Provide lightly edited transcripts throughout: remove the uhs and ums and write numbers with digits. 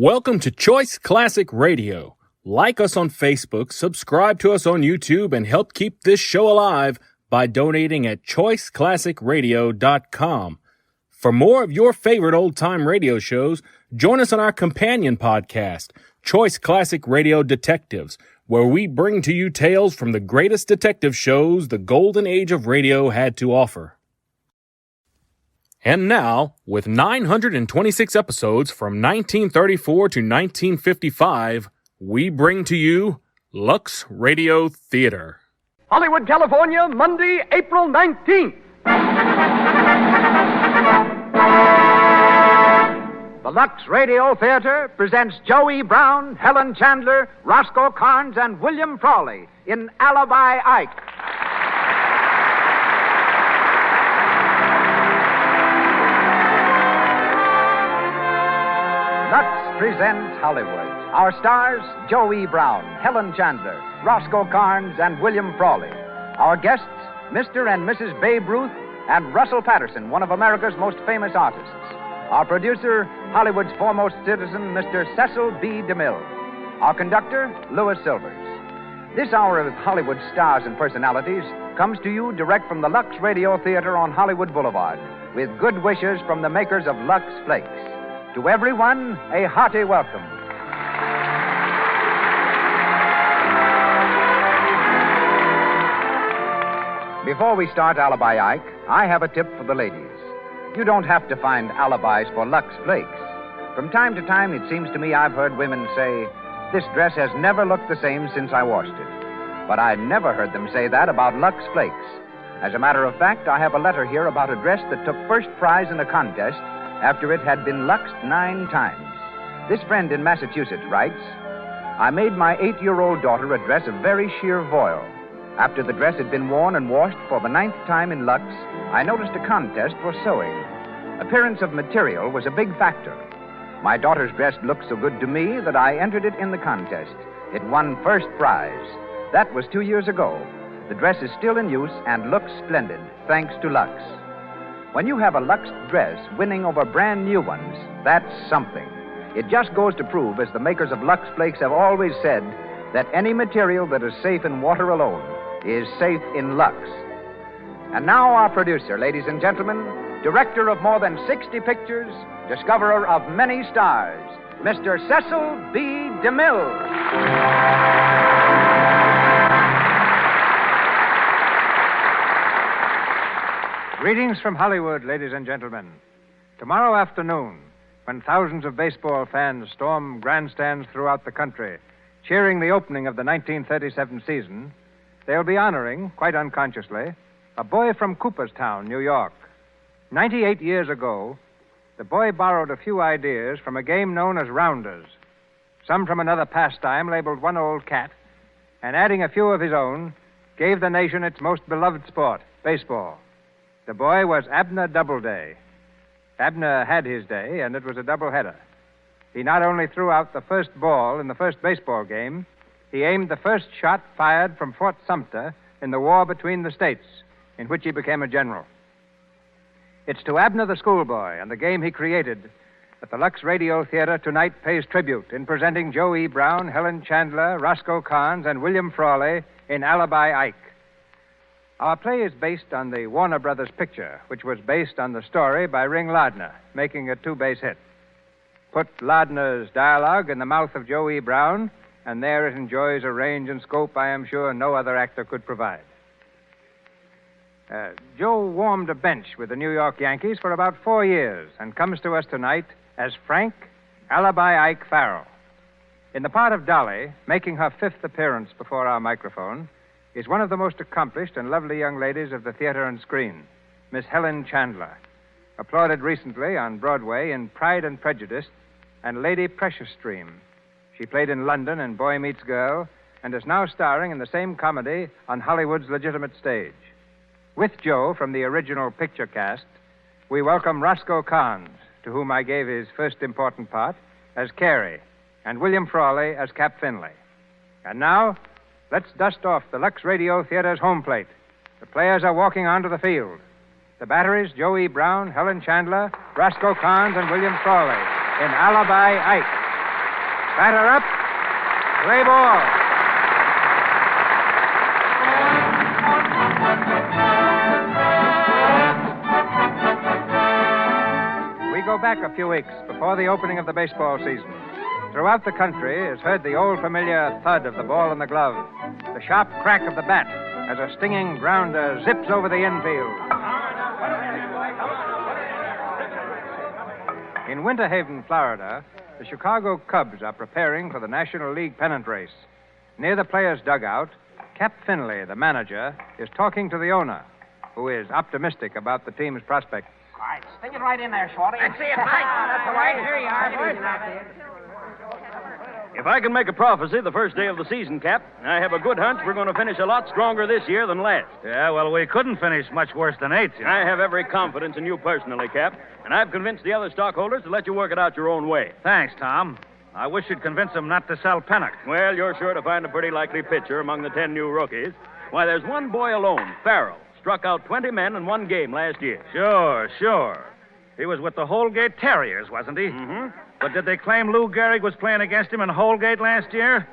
Welcome to Choice Classic Radio. Like us on Facebook, subscribe to us on YouTube, and help keep this show alive by donating at choiceclassicradio.com. For more of your favorite old-time radio shows, join us on our companion podcast, Choice Classic Radio Detectives, where we bring to you tales from the greatest detective shows the golden age of radio had to offer. And now, with 926 episodes from 1934 to 1955, we bring to you Lux Radio Theater. Hollywood, California, Monday, April 19th. The Lux Radio Theater presents Joey Brown, Helen Chandler, Roscoe Carnes, and William Frawley in Alibi Ike. Lux presents Hollywood. Our stars, Joey Brown, Helen Chandler, Roscoe Carnes, and William Frawley. Our guests, Mr. and Mrs. Babe Ruth, and Russell Patterson, one of America's most famous artists. Our producer, Hollywood's foremost citizen, Mr. Cecil B. DeMille. Our conductor, Louis Silvers. This hour of Hollywood stars and personalities comes to you direct from the Lux Radio Theater on Hollywood Boulevard, with good wishes from the makers of Lux Flakes. To everyone, a hearty welcome. Before we start Alibi Ike, I have a tip for the ladies. You don't have to find alibis for Lux Flakes. From time to time, it seems to me I've heard women say, "This dress has never looked the same since I washed it." But I never heard them say that about Lux Flakes. As a matter of fact, I have a letter here about a dress that took first prize in a contest after it had been luxed 9 times. This friend in Massachusetts writes, "I made my 8-year-old daughter a dress of very sheer voile. After the dress had been worn and washed for the 9th time in Lux, I noticed a contest for sewing. Appearance of material was a big factor. My daughter's dress looked so good to me that I entered it in the contest. It won first prize. That was 2 years ago. The dress is still in use and looks splendid, thanks to Lux. When you have a Lux dress winning over brand new ones, that's something. It just goes to prove, as the makers of Lux Flakes have always said, that any material that is safe in water alone is safe in Lux. And now our producer, ladies and gentlemen, director of more than 60 pictures, discoverer of many stars, Mr. Cecil B. DeMille. Greetings from Hollywood, ladies and gentlemen. Tomorrow afternoon, when thousands of baseball fans storm grandstands throughout the country, cheering the opening of the 1937 season, they'll be honoring, quite unconsciously, a boy from Cooperstown, New York. 98 years ago, the boy borrowed a few ideas from a game known as rounders, some from another pastime labeled one old cat, and adding a few of his own, gave the nation its most beloved sport, baseball. The boy was Abner Doubleday. Abner had his day, and it was a doubleheader. He not only threw out the first ball in the first baseball game, he aimed the first shot fired from Fort Sumter in the war between the states, in which he became a general. It's to Abner the schoolboy and the game he created that the Lux Radio Theater tonight pays tribute in presenting Joey Brown, Helen Chandler, Roscoe Carnes, and William Frawley in Alibi Ike. Our play is based on the Warner Brothers picture, which was based on the story by Ring Lardner, making a 2-base hit. Put Lardner's dialogue in the mouth of Joey Brown, and there it enjoys a range and scope I am sure no other actor could provide. Joe warmed a bench with the New York Yankees for about 4 years and comes to us tonight as Frank Alibi Ike Farrell. In the part of Dolly, making her 5th appearance before our microphone, is one of the most accomplished and lovely young ladies of the theater and screen, Miss Helen Chandler, applauded recently on Broadway in Pride and Prejudice and Lady Precious Stream. She played in London in Boy Meets Girl and is now starring in the same comedy on Hollywood's legitimate stage. With Joe from the original picture cast, we welcome Roscoe Carnes, to whom I gave his first important part, as Carey, and William Frawley as Cap Finley. And now, let's dust off the Lux Radio Theater's home plate. The players are walking onto the field. The batteries, Joey Brown, Helen Chandler, Roscoe Carnes, and William Frawley in Alibi Ike. Batter up. Play ball. We go back a few weeks before the opening of the baseball season. Throughout the country is heard the old familiar thud of the ball in the glove, the sharp crack of the bat as a stinging grounder zips over the infield. In Winter Haven, Florida, the Chicago Cubs are preparing for the National League pennant race. Near the players' dugout, Cap Finley, the manager, is talking to the owner, who is optimistic about the team's prospects. All right, stick it right in there, Shorty. That's it, Mike. That's all right. Here you are. If I can make a prophecy the first day of the season, Cap, I have a good hunch we're going to finish a lot stronger this year than last. Yeah, well, we couldn't finish much worse than 8th. You know? I have every confidence in you personally, Cap, and I've convinced the other stockholders to let you work it out your own way. Thanks, Tom. I wish you'd convince them not to sell Pennock. Well, you're sure to find a pretty likely pitcher among the 10 new rookies. Why, there's one boy alone, Farrell, struck out 20 men in one game last year. Sure. He was with the Holgate Terriers, wasn't he? Mm-hmm. But did they claim Lou Gehrig was playing against him in Holgate last year?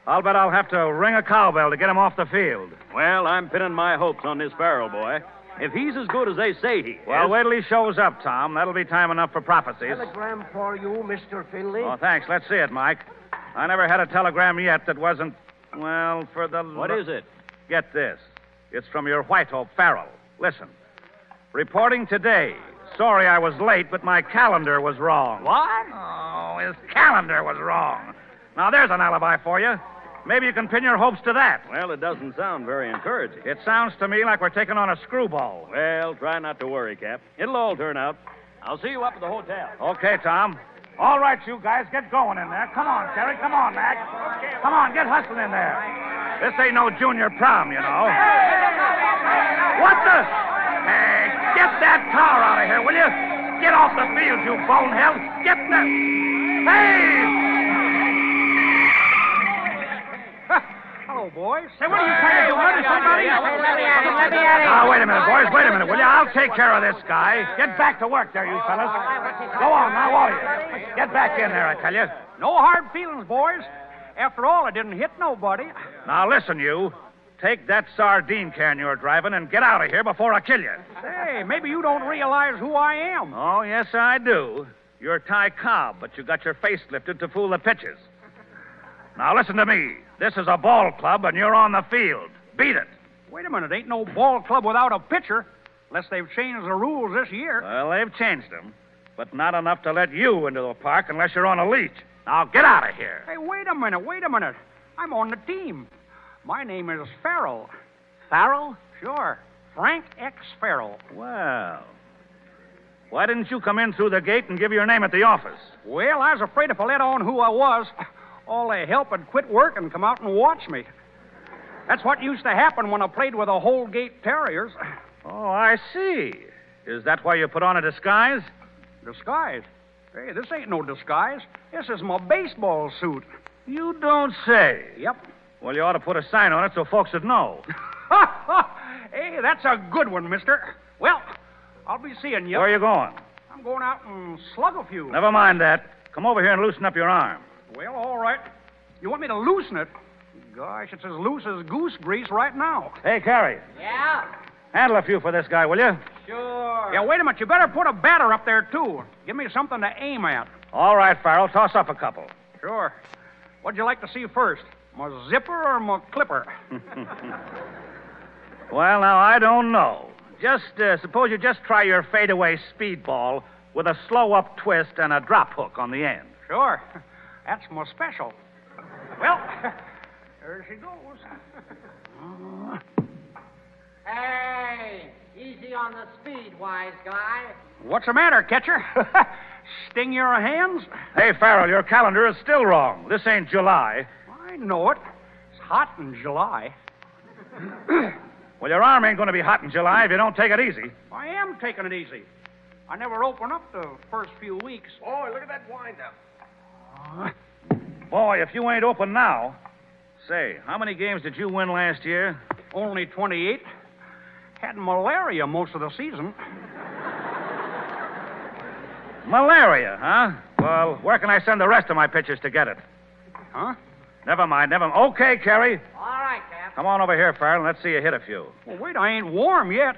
I'll bet I'll have to ring a cowbell to get him off the field. Well, I'm pinning my hopes on this Farrell boy. If he's as good as they say he is... Well, wait till he shows up, Tom. That'll be time enough for prophecies. Telegram for you, Mr. Finley. Oh, thanks. Let's see it, Mike. I never had a telegram yet that wasn't, well, for the... What is it? Get this. It's from your White Hope, Farrell. Listen. Reporting today. Sorry I was late, but my calendar was wrong. What? Oh, his calendar was wrong. Now, there's an alibi for you. Maybe you can pin your hopes to that. Well, it doesn't sound very encouraging. It sounds to me like we're taking on a screwball. Well, try not to worry, Cap. It'll all turn out. I'll see you up at the hotel. Okay, Tom. All right, you guys, get going in there. Come on, Terry. Come on, Mac. Come on, get hustling in there. This ain't no junior prom, you know. What the? Hey, get that car out of here, will you? Get off the field, you bonehead. Get the... Hey! Hello, boys. Say, what are you trying to do? Murder somebody? Let me at him. Now, wait a minute, boys. Wait a minute, will you? I'll take care of this guy. Get back to work there, you fellas. Go on, now, all of you. Get back in there, I tell you. No hard feelings, boys. After all, I didn't hit nobody. Now, listen, you. Take that sardine can you're driving and get out of here before I kill you. Say, maybe you don't realize who I am. Oh, yes, I do. You're Ty Cobb, but you got your face lifted to fool the pitchers. Now, listen to me. This is a ball club, and you're on the field. Beat it. Wait a minute. Ain't no ball club without a pitcher, unless they've changed the rules this year. Well, they've changed them, but not enough to let you into the park unless you're on a leash. Now, get out of here. Hey, wait a minute. I'm on the team. My name is Farrell. Farrell? Sure. Frank X. Farrell. Well, why didn't you come in through the gate and give your name at the office? Well, I was afraid if I let on who I was, all the help would quit work and come out and watch me. That's what used to happen when I played with the Holgate Terriers. Oh, I see. Is that why you put on a disguise? Disguise? Hey, this ain't no disguise. This is my baseball suit. You don't say. Yep. Well, you ought to put a sign on it so folks would know. Hey, that's a good one, mister. Well, I'll be seeing you. Where are you going? I'm going out and slug a few. Never mind that. Come over here and loosen up your arm. Well, all right. You want me to loosen it? Gosh, it's as loose as goose grease right now. Hey, Carrie. Yeah? Handle a few for this guy, will you? Sure. Yeah, wait a minute. You better put a batter up there, too. Give me something to aim at. All right, Farrell. Toss up a couple. Sure. What'd you like to see first? My zipper or my clipper? Well, now, I don't know. Just suppose you just try your fadeaway speedball with a slow-up twist and a drop hook on the end. Sure. That's my special. Well, there she goes. Hey, easy on the speed, wise guy. What's the matter, catcher? Sting your hands? Hey, Farrell, your calendar is still wrong. This ain't July. I know it. It's hot in July. Well, your arm ain't going to be hot in July if you don't take it easy. I am taking it easy. I never open up the first few weeks. Boy, look at that wind-up. Boy, if you ain't open now. Say, how many games did you win last year? Only 28. Had malaria most of the season. Malaria, huh? Well, where can I send the rest of my pitchers to get it? Huh? Never mind. Okay, Kerry. All right, Cap. Come on over here, Farrell, and let's see you hit a few. Well, wait, I ain't warm yet.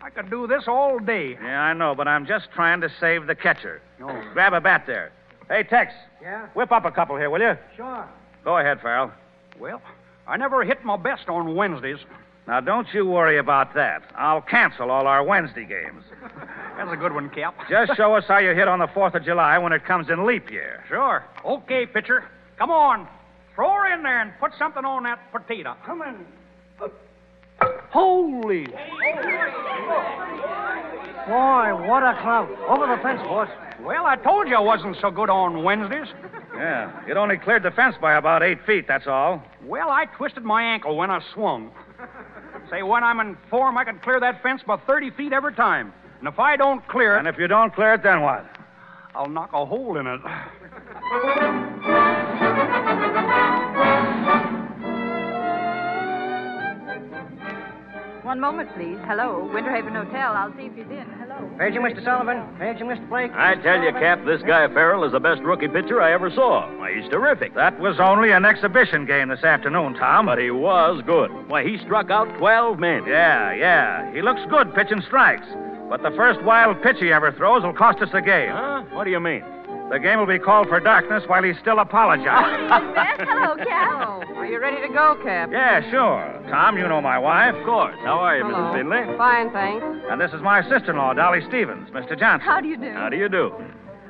I could do this all day. Yeah, I know, but I'm just trying to save the catcher. Oh. Grab a bat there. Hey, Tex. Yeah? Whip up a couple here, will you? Sure. Go ahead, Farrell. Well, I never hit my best on Wednesdays. Now, don't you worry about that. I'll cancel all our Wednesday games. That's a good one, Cap. Just show us how you hit on the 4th of July when it comes in leap year. Sure. Okay, pitcher. Come on. Throw her in there and put something on that potato. Come in. Holy. Boy, what a clout. Over the fence, boss. Well, I told you I wasn't so good on Wednesdays. Yeah, it only cleared the fence by about 8 feet, that's all. Well, I twisted my ankle when I swung. Say, when I'm in form, I can clear that fence by 30 feet every time. And if I don't clear it, And if you don't clear it, then what? I'll knock a hole in it. One moment, please. Hello, Winterhaven Hotel. I'll see if he's in. Hello. Paging, Mr. Sullivan. Paging, Mr. Blake. I tell you, Cap, this guy Farrell is the best rookie pitcher I ever saw. Why, he's terrific. That was only an exhibition game this afternoon, Tom. But he was good. Why, he struck out 12 men. Yeah. He looks good pitching strikes. But the first wild pitch he ever throws will cost us the game. Huh? What do you mean? The game will be called for darkness while he's still apologizing. Hello, Cap. Are you ready to go, Cap? Yeah, sure. Tom, you know my wife. Of course. How are you, Hello. Mrs. Finley? Fine, thanks. And this is my sister-in-law, Dolly Stevens, Mr. Johnson. How do you do? How do you do?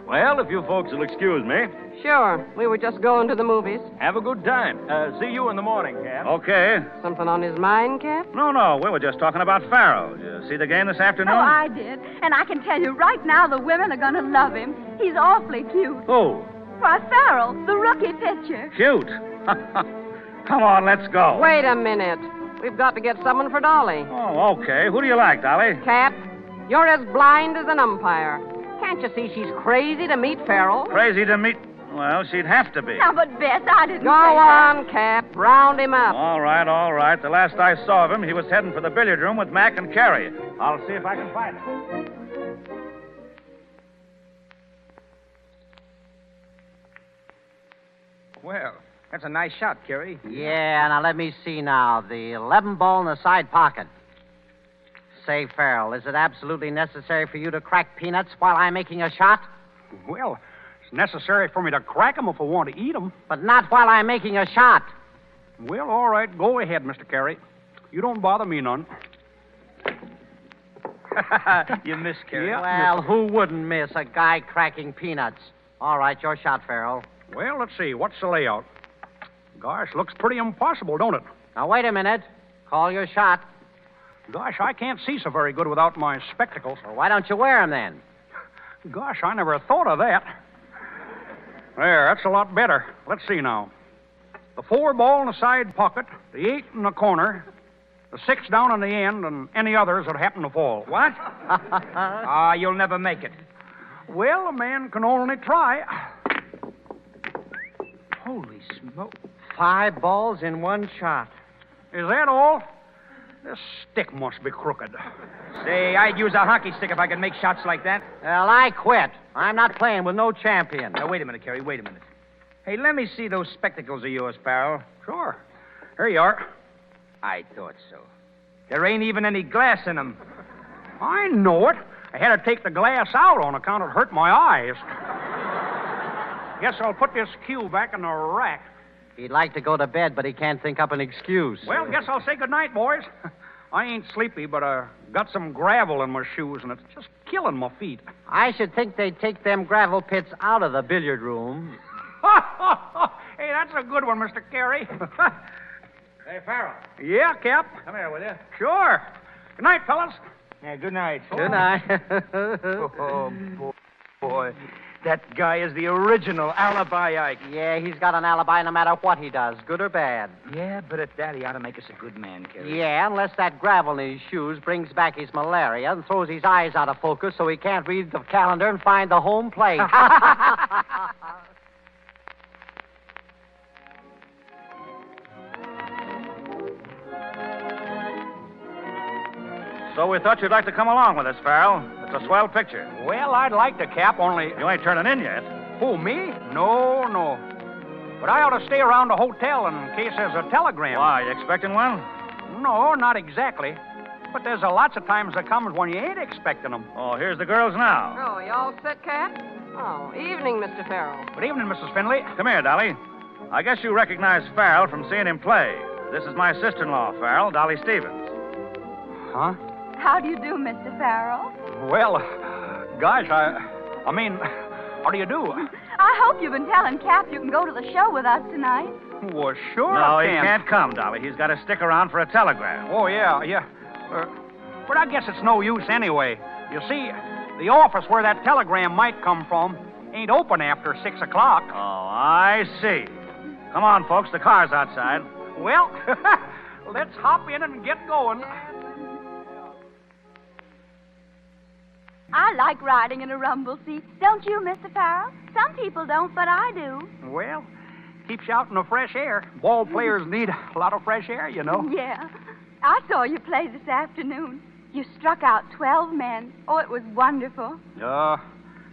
Well, if you folks will excuse me, Sure. We were just going to the movies. have a good time. See you in the morning, Cap. Okay. Something on his mind, Cap? No, we were just talking about Farrell. You see the game this afternoon? Oh, I did. And I can tell you right now the women are going to love him. He's awfully cute. Who? Why, Farrell, the rookie pitcher. Cute. Come on, let's go. Wait a minute. We've got to get someone for Dolly. Oh, okay. Who do you like, Dolly? Cap, you're as blind as an umpire. Can't you see she's crazy to meet Farrell? Crazy to meet... Well, she'd have to be. Now, but Bess, I didn't Go say that. on, Cap. Round him up. All right. The last I saw of him, he was heading for the billiard room with Mac and Carrie. I'll see if I can find him. Well, that's a nice shot, Kerry. Yeah, now let me see now. The 11 ball in the side pocket. Say, Farrell, is it absolutely necessary for you to crack peanuts while I'm making a shot? Well, it's necessary for me to crack 'em if I want to eat 'em. But not while I'm making a shot. Well, all right. Go ahead, Mr. Carey. You don't bother me none. You missed, Kerry. Yeah. Well, who wouldn't miss a guy cracking peanuts? All right, your shot, Farrell. Well, let's see. What's the layout? Gosh, looks pretty impossible, don't it? Now, wait a minute. Call your shot. Gosh, I can't see so very good without my spectacles. Well, why don't you wear 'em then? Gosh, I never thought of that. There, that's a lot better. Let's see now. The 4 ball in the side pocket, the 8 in the corner, the 6 down on the end, and any others that happen to fall. What? You'll never make it. Well, a man can only try. Holy smoke. 5 balls in one shot. Is that all? This stick must be crooked. Say, I'd use a hockey stick if I could make shots like that. Well, I quit. I'm not playing with no champion. Now, wait a minute, Kerry. Wait a minute. Hey, let me see those spectacles of yours, Farrell. Sure. Here you are. I thought so. There ain't even any glass in them. I know it. I had to take the glass out on account it hurt my eyes. Guess I'll put this cue back in the rack. He'd like to go to bed, but he can't think up an excuse. Well, guess I'll say goodnight, boys. I ain't sleepy, but I got some gravel in my shoes, and it's just killing my feet. I should think they'd take them gravel pits out of the billiard room. Hey, that's a good one, Mr. Carey. Hey, Farrell. Yeah, Cap. Come here, will you? Sure. Good night, fellas. Yeah, good night. Good night. Oh, boy. That guy is the original Alibi Ike. Yeah, he's got an alibi no matter what he does, good or bad. Yeah, but at that, he ought to make us a good man, Kerry. Yeah, unless that gravel in his shoes brings back his malaria and throws his eyes out of focus so he can't read the calendar and find the home plate. So we thought you'd like to come along with us, Farrell. It's a swell picture. Well, I'd like to, Cap, only... You ain't turning in yet. Who, me? No, no. But I ought to stay around the hotel in case there's a telegram. Why, you expecting one? No, not exactly. But there's a lots of times that comes when you ain't expecting them. Oh, here's the girls now. Oh, you all set, Cap? Oh, evening, Mr. Farrell. Good evening, Mrs. Finley. Come here, Dolly. I guess you recognize Farrell from seeing him play. This is my sister-in-law, Farrell, Dolly Stevens. Huh? How do you do, Mr. Farrell? Well, gosh, I mean, how do you do? I hope you've been telling Cap you can go to the show with us tonight. Well, sure No, I he can't come, Dolly. He's got to stick around for a telegram. Oh, yeah. But I guess it's no use anyway. You see, the office where that telegram might come from ain't open after 6 o'clock. Oh, I see. Come on, folks. The car's outside. Well, let's hop in and get going. I like riding in a rumble seat. Don't you, Mr. Farrell? Some people don't, but I do. Well, keeps you out in the fresh air. Ball players need a lot of fresh air, you know. Yeah. I saw you play this afternoon. You struck out 12 men. Oh, it was wonderful. I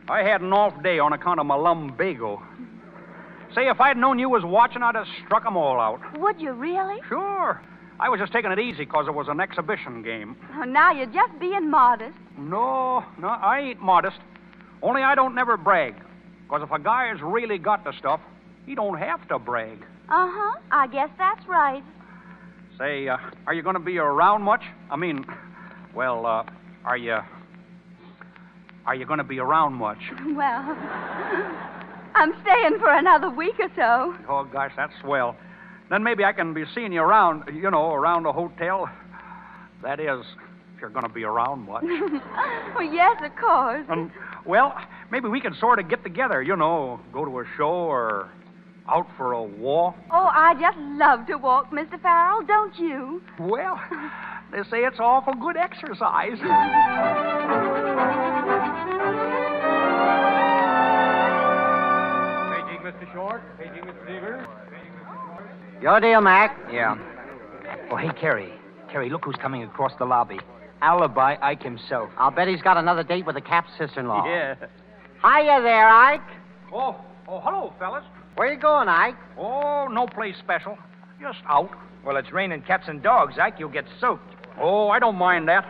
had an off day on account of my lumbago. Say, if I'd known you was watching, I'd have struck 'em all out. Would you really? Sure. I was just taking it easy because it was an exhibition game. Oh, now you're just being modest. No, I ain't modest. Only I don't never brag. Because if a guy's really got the stuff, he don't have to brag. Uh-huh. I guess that's right. Say, are you going to be around much? I mean, well, are you going to be around much? Well, I'm staying for another week or so. Oh, gosh, that's swell. Then maybe I can be seeing you around, around the hotel. That is, if you're going to be around much. Well, yes, of course. Well, maybe we can sort of get together, go to a show or out for a walk. Oh, I just love to walk, Mr. Farrell, don't you? Well, they say it's awful good exercise. Paging Mr. Short, paging Mr. Deaver. Your deal, Mac. Yeah. Oh, hey, Carrie. Carrie, look who's coming across the lobby. Alibi Ike himself. I'll bet he's got another date with the Cap's sister-in-law. Yeah. Hiya there, Ike. Oh, hello, fellas. Where you going, Ike? Oh, no place special. Just out. Well, it's raining cats and dogs, Ike. You'll get soaked. Oh, I don't mind that.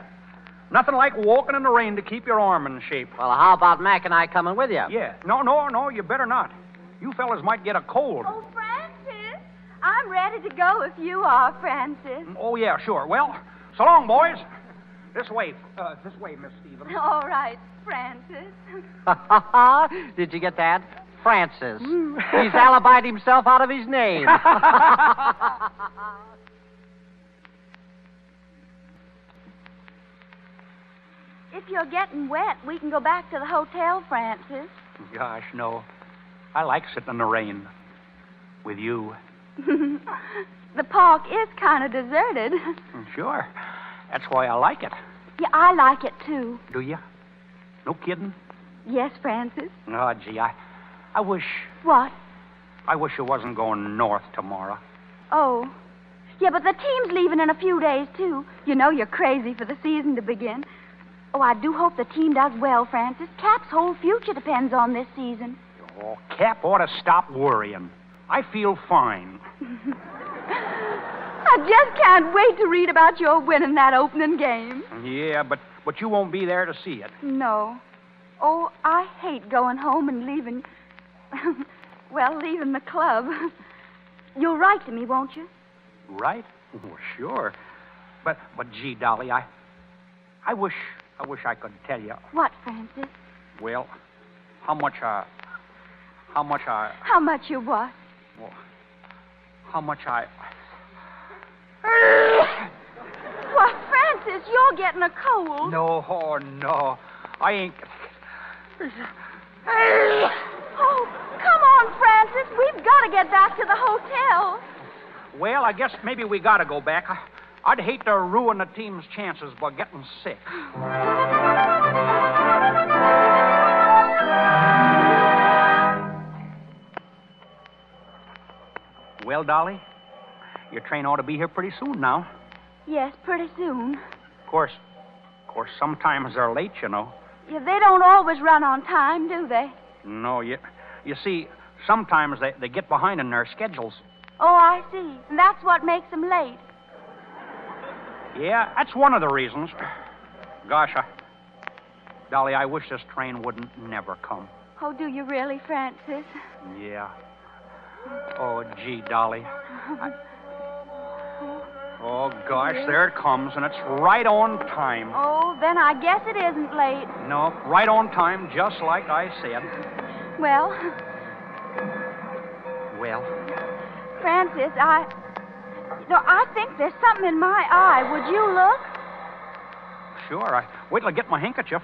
Nothing like walking in the rain to keep your arm in shape. Well, how about Mac and I coming with you? Yeah. No, you better not. You fellas might get a cold. Oh, Francis, I'm ready to go if you are, Francis. Oh, yeah, sure. Well, so long, boys. This way, Miss Stevens. All right, Francis. Did you get that? Francis. He's alibied himself out of his name. If you're getting wet, we can go back to the hotel, Francis. Gosh, no. I like sitting in the rain. With you. The park is kind of deserted. Sure. That's why I like it. Yeah, I like it, too. Do you? No kidding? Yes, Francis. Oh, gee, I wish... What? I wish you wasn't going north tomorrow. Oh. Yeah, but the team's leaving in a few days, too. You know you're crazy for the season to begin. Oh, I do hope the team does well, Francis. Cap's whole future depends on this season. Oh, Cap ought to stop worrying. I feel fine. I just can't wait to read about your winning that opening game. Yeah, but you won't be there to see it. No. Oh, I hate going home and leaving... leaving the club. You'll write to me, won't you? Right? Oh, sure. But gee, Dolly, I wish I could tell you. What, Francis? Well, how much How much you what? Well, how much I... Why, Francis, you're getting a cold. No. I ain't... Oh, come on, Francis. We've got to get back to the hotel. Well, I guess maybe we got to go back. I'd hate to ruin the team's chances by getting sick. Well, Dolly, your train ought to be here pretty soon now. Yes, pretty soon. Of course, sometimes they're late, you know. Yeah, they don't always run on time, do they? No, you see, sometimes they get behind in their schedules. Oh, I see. And that's what makes them late. Yeah, that's one of the reasons. Gosh, Dolly, I wish this train wouldn't never come. Oh, do you really, Francis? Yeah. Oh, gee, Dolly. Oh, gosh, there it comes, and it's right on time. Oh, then I guess it isn't late. No, right on time, just like I said. Well, Well, Francis, I think there's something in my eye. Would you look? sure. Wait till I get my handkerchief.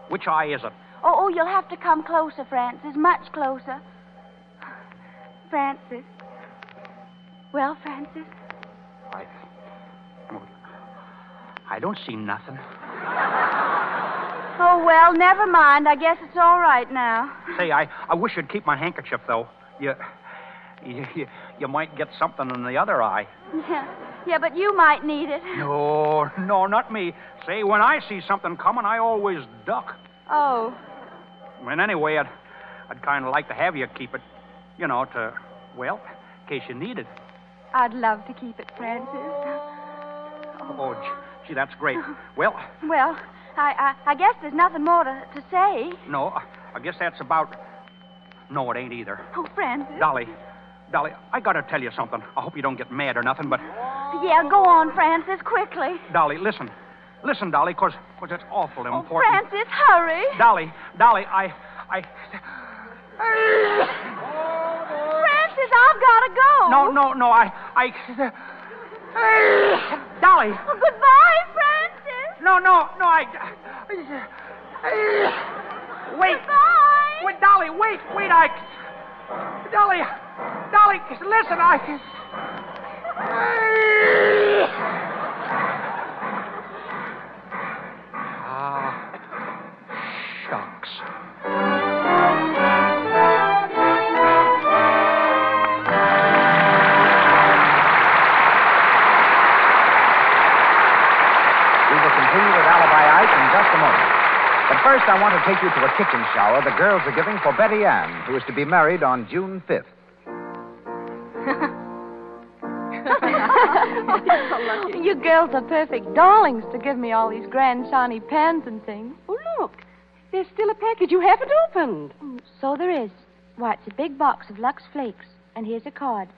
Which eye is it? Oh, you'll have to come closer, Francis, much closer. Francis. Well, Francis? I don't see nothing. Oh, well, never mind. I guess it's all right now. Say, I wish you'd keep my handkerchief, though. You might get something in the other eye. Yeah, but you might need it. No, not me. Say, when I see something coming, I always duck. Oh. And anyway, I'd kind of like to have you keep it, in case you need it. I'd love to keep it, Francis. Oh, gee, that's great. Well, I guess there's nothing more to say. no, I guess that's about... No, it ain't either. Oh, Francis. Dolly, I gotta tell you something. I hope you don't get mad or nothing, but... Yeah, go on, Francis, quickly. Dolly, listen. Listen, Dolly, because it's awful Oh, important. Francis, hurry. Dolly, I... Francis, I've got to go. No, I... Dolly! Oh, goodbye, Francis. No, I... Wait! Goodbye. Wait, Dolly, wait, Dolly, listen, shucks. We will continue with Alibi Ike in just a moment. But first, I want to take you to a kitchen shower the girls are giving for Betty Ann, who is to be married on June 5th. You girls are perfect darlings to give me all these grand shiny pans and things. Oh, look. There's still a package you haven't opened. So there is. Why, it's a big box of Lux Flakes. And here's a card.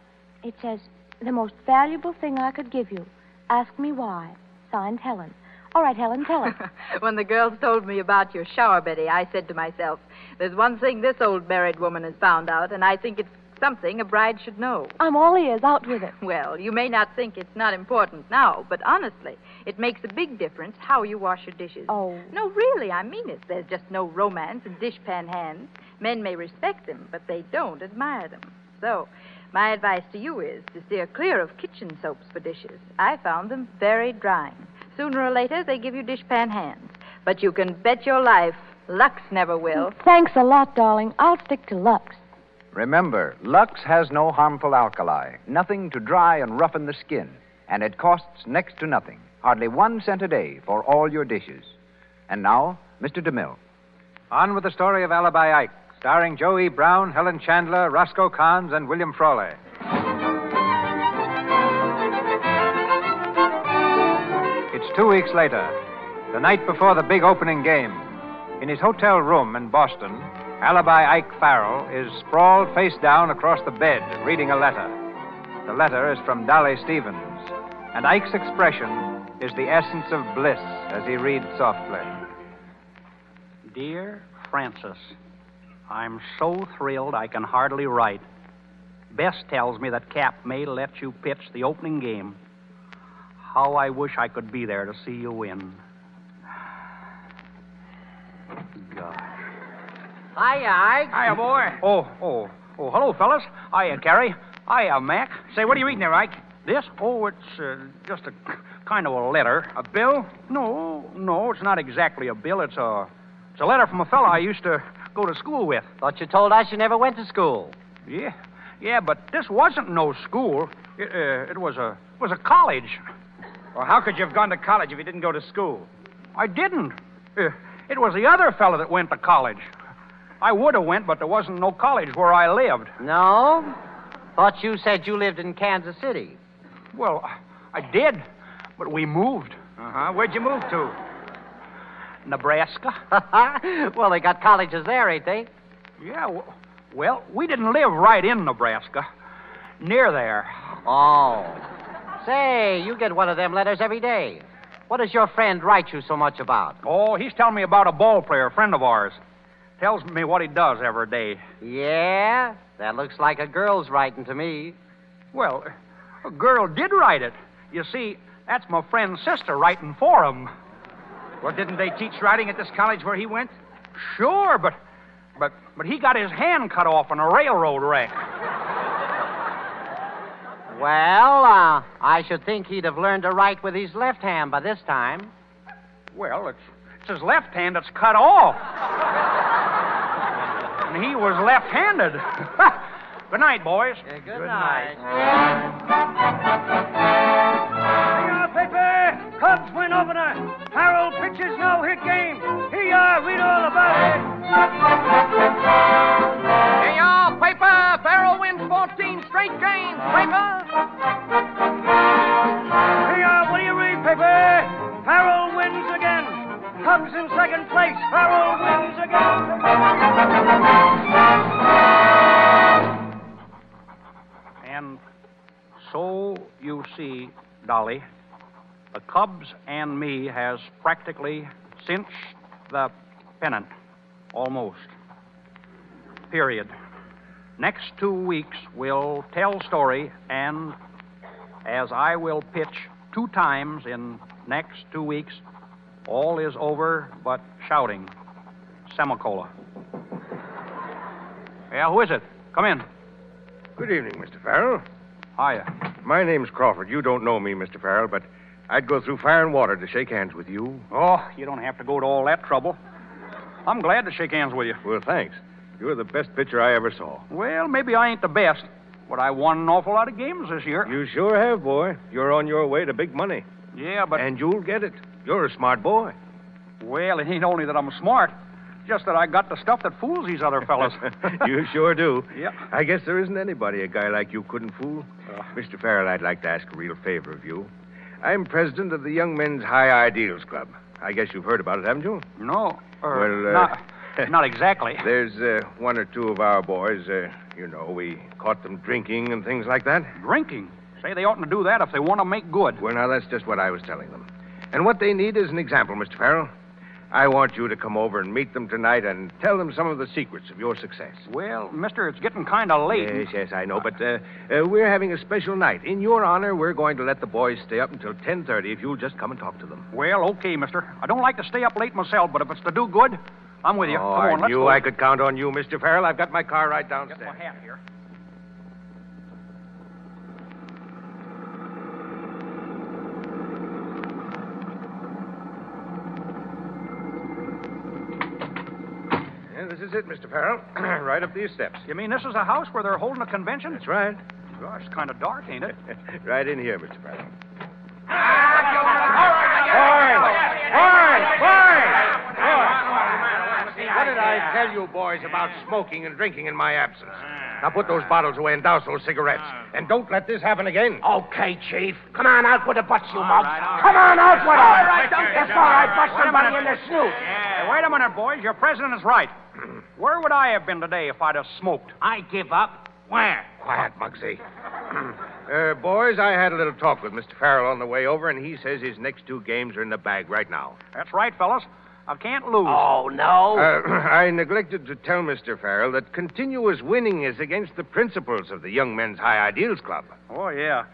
It says, "The most valuable thing I could give you. Ask me why." Signed, Helen. All right, Helen, tell us. When the girls told me about your shower, Betty, I said to myself, there's one thing this old married woman has found out, and I think it's something a bride should know. I'm all ears. Out with it. Well, you may not think it's not important now, but honestly, it makes a big difference how you wash your dishes. Oh. No, really, I mean it. There's just no romance in dishpan hands. Men may respect them, but they don't admire them. So, my advice to you is to steer clear of kitchen soaps for dishes. I found them very drying. Sooner or later, they give you dishpan hands. But you can bet your life Lux never will. Thanks a lot, darling. I'll stick to Lux. Remember, Lux has no harmful alkali, nothing to dry and roughen the skin, and it costs next to nothing, hardly 1 cent a day for all your dishes. And now, Mr. DeMille. On with the story of Alibi Ike, starring Joe E. Brown, Helen Chandler, Roscoe Carnes, and William Frawley. It's 2 weeks later, the night before the big opening game. In his hotel room in Boston, Alibi Ike Farrell is sprawled face down across the bed, reading a letter. The letter is from Dolly Stevens, and Ike's expression is the essence of bliss as he reads softly. Dear Francis, I'm so thrilled I can hardly write. Bess tells me that Cap may let you pitch the opening game. How I wish I could be there to see you win. Gosh. Hiya, Ike. Hiya, boy. Oh, hello, fellas. Hiya, Carrie. Hiya, Mac. Say, what are you reading there, Ike? This? Oh, it's just a kind of a letter. A bill? No, it's not exactly a bill. It's a letter from a fella I used to go to school with. Thought you told us you never went to school. Yeah, but this wasn't no school. It was a college. Well, how could you have gone to college if you didn't go to school? I didn't. It was the other fella that went to college. I would have went, but there wasn't no college where I lived. No? Thought you said you lived in Kansas City. Well, I did, but we moved. Uh-huh. Where'd you move to? Nebraska. Well, they got colleges there, ain't they? Yeah, well, we didn't live right in Nebraska. Near there. Oh. Say, you get one of them letters every day. What does your friend write you so much about? Oh, he's telling me about a ball player, a friend of ours. Tells me what he does every day. Yeah? That looks like a girl's writing to me. Well, a girl did write it. You see, that's my friend's sister writing for him. Well, didn't they teach writing at this college where he went? Sure, but he got his hand cut off in a railroad wreck. Well, I should think he'd have learned to write with his left hand by this time. Well, it's his left hand that's cut off. And he was left-handed. Good night, boys. Yeah, good night. Paper! Cubs win opener. Harold pitches no-hit game. Here you are. Read all about it. Hey, y'all, paper! Farrell wins 14 straight games, paper! Here you are. What do you read, paper? Harold wins again. Cubs in second place. Harold wins again. And so you see, Dolly, the Cubs and me has practically cinched the pennant. Almost. Period. Next 2 weeks, we'll tell story, and as I will pitch 2 times in next 2 weeks, all is over but shouting. Semicola. Yeah, who is it? Come in. Good evening, Mr. Farrell. Hiya. My name's Crawford. You don't know me, Mr. Farrell, but I'd go through fire and water to shake hands with you. Oh, you don't have to go to all that trouble. I'm glad to shake hands with you. Well, thanks. You're the best pitcher I ever saw. Well, maybe I ain't the best, but I won an awful lot of games this year. You sure have, boy. You're on your way to big money. Yeah, but... And you'll get it. You're a smart boy. Well, it ain't only that I'm smart, just that I got the stuff that fools these other fellas. You sure do. Yeah. I guess there isn't anybody a guy like you couldn't fool. Mr. Farrell, I'd like to ask a real favor of you. I'm president of the Young Men's High Ideals Club. I guess you've heard about it, haven't you? No. Well, not exactly. There's 1 or 2 of our boys, we caught them drinking and things like that. Drinking? Say they oughtn't to do that if they want to make good. Well, now, that's just what I was telling them. And what they need is an example, Mr. Farrell. I want you to come over and meet them tonight and tell them some of the secrets of your success. Well, mister, it's getting kind of late. Yes, I know, but we're having a special night. In your honor, we're going to let the boys stay up until 10:30 if you'll just come and talk to them. Well, okay, mister. I don't like to stay up late myself, but if it's to do good, I'm with you. Oh, Come on, I knew I could count on you, Mr. Farrell. I've got my car right downstairs. Get my hat here. This is it, Mr. Farrell. Right up these steps. You mean this is a house where they're holding a convention? That's right. Gosh, it's kind of dark, ain't it? Right in here, Mr. Farrell. What did I tell you boys about smoking and drinking in my absence? Now put those bottles away and douse those cigarettes. And don't let this happen again. Okay, Chief. Come on out with the butts, you mug. Come on out with them. That's all right. Bust somebody in the snoot. Hey, wait a minute, boys. Your president is right. Where would I have been today if I'd have smoked? I give up. Where? Quiet, Muggsy. Boys, I had a little talk with Mr. Farrell on the way over, and he says his next 2 games are in the bag right now. That's right, fellas. I can't lose. Oh, no? I neglected to tell Mr. Farrell that continuous winning is against the principles of the Young Men's High Ideals Club. Oh, yeah.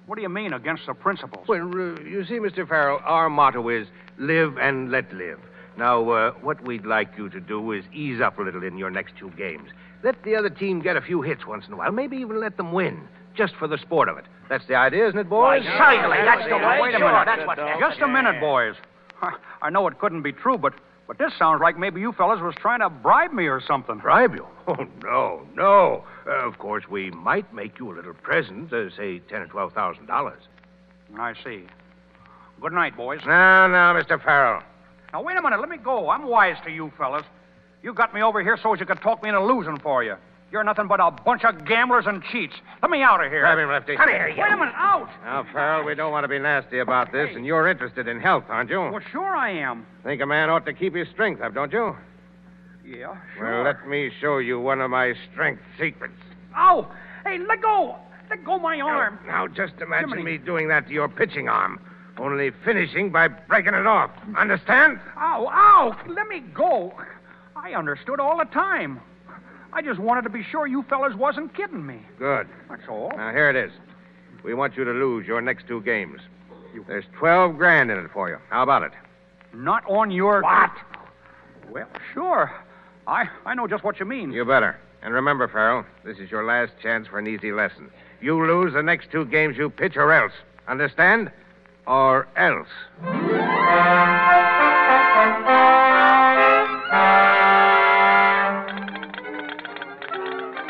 What do you mean, against the principles? Well, you see, Mr. Farrell, our motto is live and let live. Now, what we'd like you to do is ease up a little in your next 2 games. Let the other team get a few hits once in a while. Maybe even let them win, just for the sport of it. That's the idea, isn't it, boys? Certainly, that's the way. Wait a minute. That's what just a minute, boys. I know it couldn't be true, but this sounds like maybe you fellas was trying to bribe me or something. Bribe you? Oh, no. Of course, we might make you a little present, say $10,000 or $12,000. I see. Good night, boys. Now, Mr. Farrell. Now, wait a minute. Let me go. I'm wise to you fellas. You got me over here so as you could talk me into losing for you. You're nothing but a bunch of gamblers and cheats. Let me out of here. Grab him, Lefty. Come here, you. Wait a minute, out! Now, Farrell, we don't want to be nasty about this, and you're interested in health, aren't you? Well, sure I am. Think a man ought to keep his strength up, don't you? Yeah, Well, let me show you one of my strength secrets. Ow! Hey, let go! Let go my arm. Now, just imagine Jiminy. me doing that to your pitching arm, only finishing by breaking it off. Understand? Ow, ow! Let me go. I understood all the time. I just wanted to be sure you fellas wasn't kidding me. Good. That's all. Now, here it is. We want you to lose your next 2 games. There's 12 grand in it for you. How about it? Not on your... What? Well, sure. I know just what you mean. You better. And remember, Farrell, this is your last chance for an easy lesson. You lose the next 2 games you pitch or else. Understand? Or else.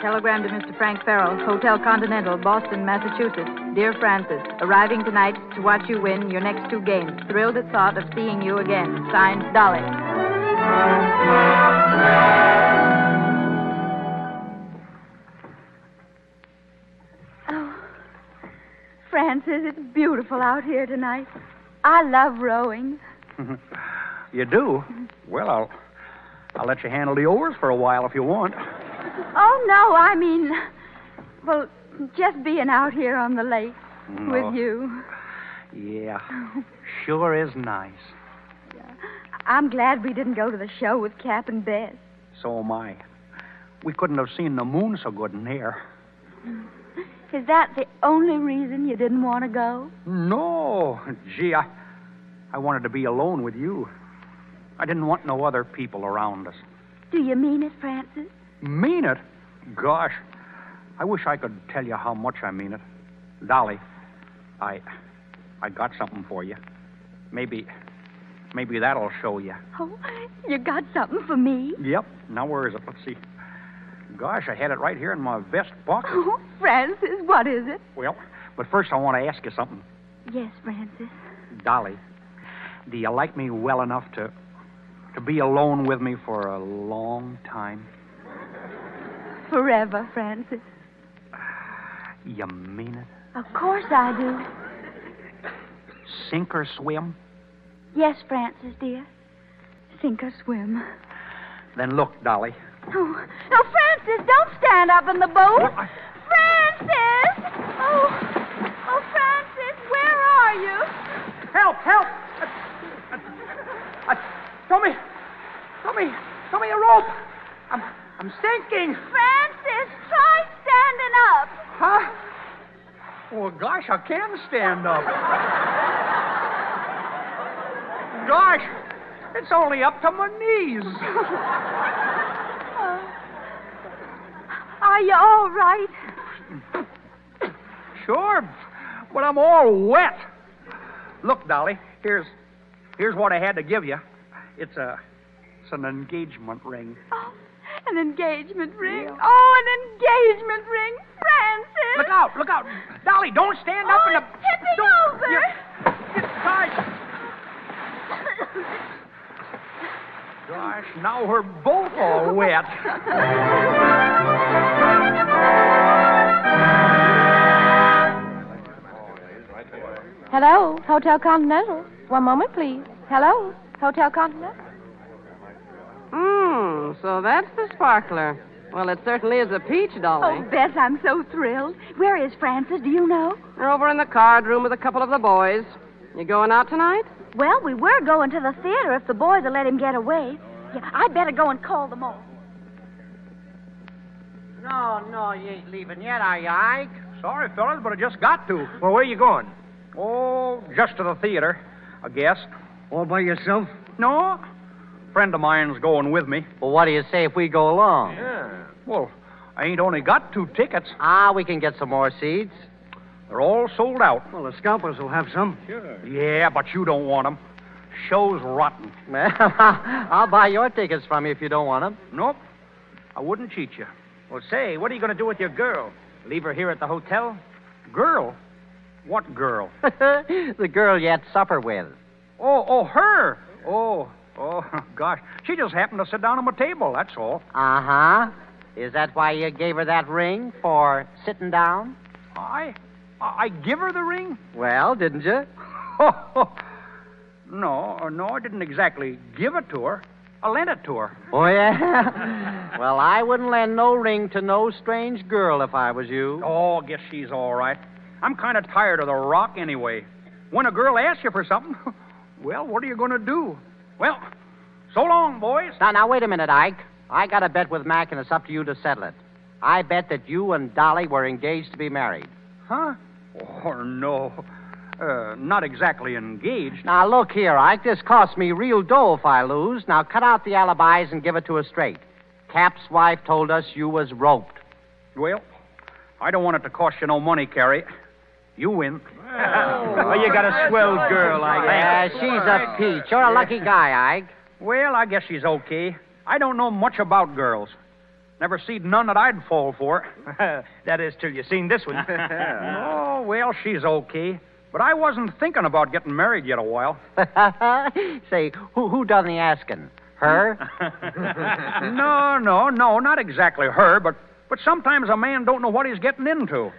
Telegram to Mr. Frank Farrell, Hotel Continental, Boston, Massachusetts. Dear Francis, arriving tonight to watch you win your next 2 games. Thrilled at thought of seeing you again. Signed, Dolly. Oh, Francis, it's beautiful out here tonight. I love rowing. You do? Well, I'll let you handle the oars for a while if you want. Oh, no, I mean, well, just being out here on the lake with you. Yeah, sure is nice. I'm glad we didn't go to the show with Cap and Bess. So am I. We couldn't have seen the moon so good in here. Is that the only reason you didn't want to go? No. Gee, I wanted to be alone with you. I didn't want no other people around us. Do you mean it, Francis? Mean it? Gosh, I wish I could tell you how much I mean it. Dolly, I got something for you. Maybe that'll show you. Oh, you got something for me? Yep. Now, where is it? Let's see. Gosh, I had it right here in my vest pocket. Oh, Francis, what is it? Well, but first I want to ask you something. Yes, Francis. Dolly, do you like me well enough to be alone with me for a long time? Forever, Francis. You mean it? Of course I do. Sink or swim? Yes, Francis, dear. Sink or swim. Then look, Dolly. Oh, Francis, don't stand up in the boat. Francis! Oh, Francis, where are you? Help! Throw me a rope. I'm sinking. Francis, try standing up. Huh? Well, gosh, I can stand up. Gosh, it's only up to my knees. Are you all right? Sure, but I'm all wet. Look, Dolly, here's what I had to give you. It's an engagement ring. Oh, an engagement ring. Yeah. Oh, an engagement ring. Francis! Look out. Dolly, don't stand up in the... It's tipping over. Gosh. Gosh, now we're both all wet. Hello, Hotel Continental. One moment, please. Hello, Hotel Continental. So that's the sparkler. Well, it certainly is a peach, Dolly. Oh, Bess, I'm so thrilled. Where is Francis? Do you know? We're over in the card room with a couple of the boys. You going out tonight? Well, we were going to the theater if the boys will let him get away. Yeah, I'd better go and call them all. No, you ain't leaving yet, are you, Ike? Sorry, fellas, but I just got to. Well, where are you going? Oh, just to the theater, I guess. All by yourself? No, friend of mine's going with me. Well, what do you say if we go along? Yeah. Well, I ain't only got 2 tickets. We can get some more seats. They're all sold out. Well, the scalpers will have some. Sure. Yeah, but you don't want them. Show's rotten. Well, I'll buy your tickets from you if you don't want them. Nope. I wouldn't cheat you. Well, say, what are you going to do with your girl? Leave her here at the hotel? Girl? What girl? The girl you had supper with. Oh, her. Oh, Oh, gosh. She just happened to sit down at my table, that's all. Uh-huh. Is that why you gave her that ring, for sitting down? I give her the ring? Well, didn't you? No, I didn't exactly give it to her. I lent it to her. Oh, yeah? Well, I wouldn't lend no ring to no strange girl if I was you. Oh, guess she's all right. I'm kind of tired of the rock anyway. When a girl asks you for something, well, what are you going to do? Well, so long, boys. Now, wait a minute, Ike. I got a bet with Mac, and it's up to you to settle it. I bet that you and Dolly were engaged to be married. Huh? Oh, no. Not exactly engaged. Now, look here, Ike. This costs me real dough if I lose. Now, cut out the alibis and give it to us straight. Cap's wife told us you was roped. Well, I don't want it to cost you no money, Carrie. You win. Oh, you got a swell girl, Ike. Yeah, she's a peach. You're a lucky guy, Ike. Well, I guess she's okay. I don't know much about girls. Never seen none that I'd fall for. That is till you seen this one. Oh, well, she's okay. But I wasn't thinking about getting married yet a while. Say, who done the asking? Her? No, not exactly her, but sometimes a man don't know what he's getting into.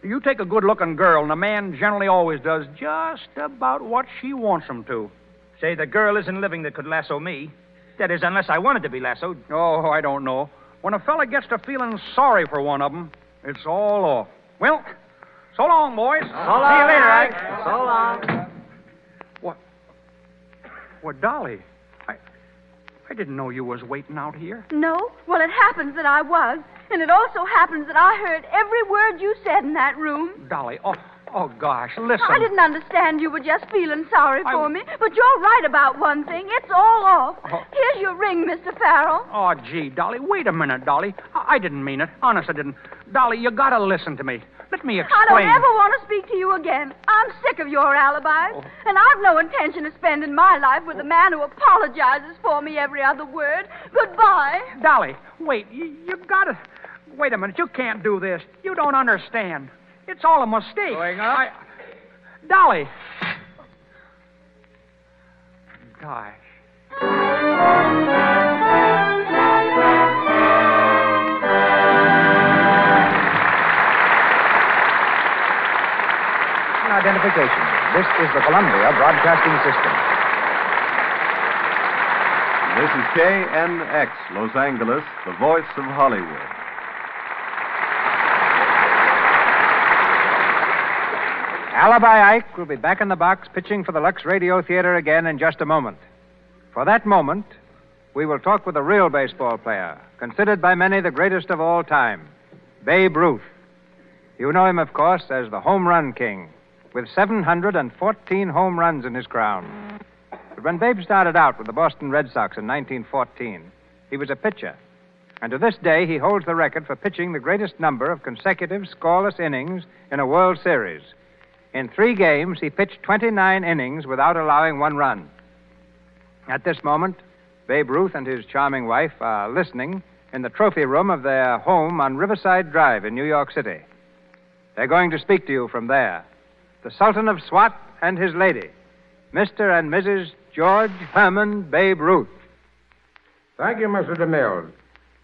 You take a good-looking girl, and a man generally always does just about what she wants him to. Say, the girl isn't living that could lasso me. That is, unless I wanted to be lassoed. Oh, I don't know. When a fella gets to feeling sorry for one of them, it's all off. Well, so long, boys. So long. See you later, Ike. So long. What, Dolly? I didn't know you was waiting out here. No? Well, it happens that I was. And it also happens that I heard every word you said in that room. Dolly, oh gosh, listen. I didn't understand you were just feeling sorry for me. But you're right about one thing. It's all off. Here's your ring, Mr. Farrell. Oh, gee, Dolly, wait a minute, Dolly. I didn't mean it. Honest, I didn't. Dolly, you gotta listen to me. Let me explain. I don't ever want to speak to you again. I'm sick of your alibis. And I've no intention of spending my life with a man who apologizes for me every other word. Goodbye. Dolly, wait. You gotta... Wait a minute. You can't do this. You don't understand. It's all a mistake. Going up? Dolly. Gosh. Identification. This is the Columbia Broadcasting System. This is KNX, Los Angeles, the voice of Hollywood. Alibi Ike will be back in the box pitching for the Lux Radio Theater again in just a moment. For that moment, we will talk with a real baseball player, considered by many the greatest of all time, Babe Ruth. You know him, of course, as the Home Run King, with 714 home runs in his crown. But when Babe started out with the Boston Red Sox in 1914, he was a pitcher. And to this day, he holds the record for pitching the greatest number of consecutive scoreless innings in a World Series. In 3 games, he pitched 29 innings without allowing 1 run. At this moment, Babe Ruth and his charming wife are listening in the trophy room of their home on Riverside Drive in New York City. They're going to speak to you from there. The Sultan of Swat and his lady, Mr. and Mrs. George Herman Babe Ruth. Thank you, Mr. DeMille.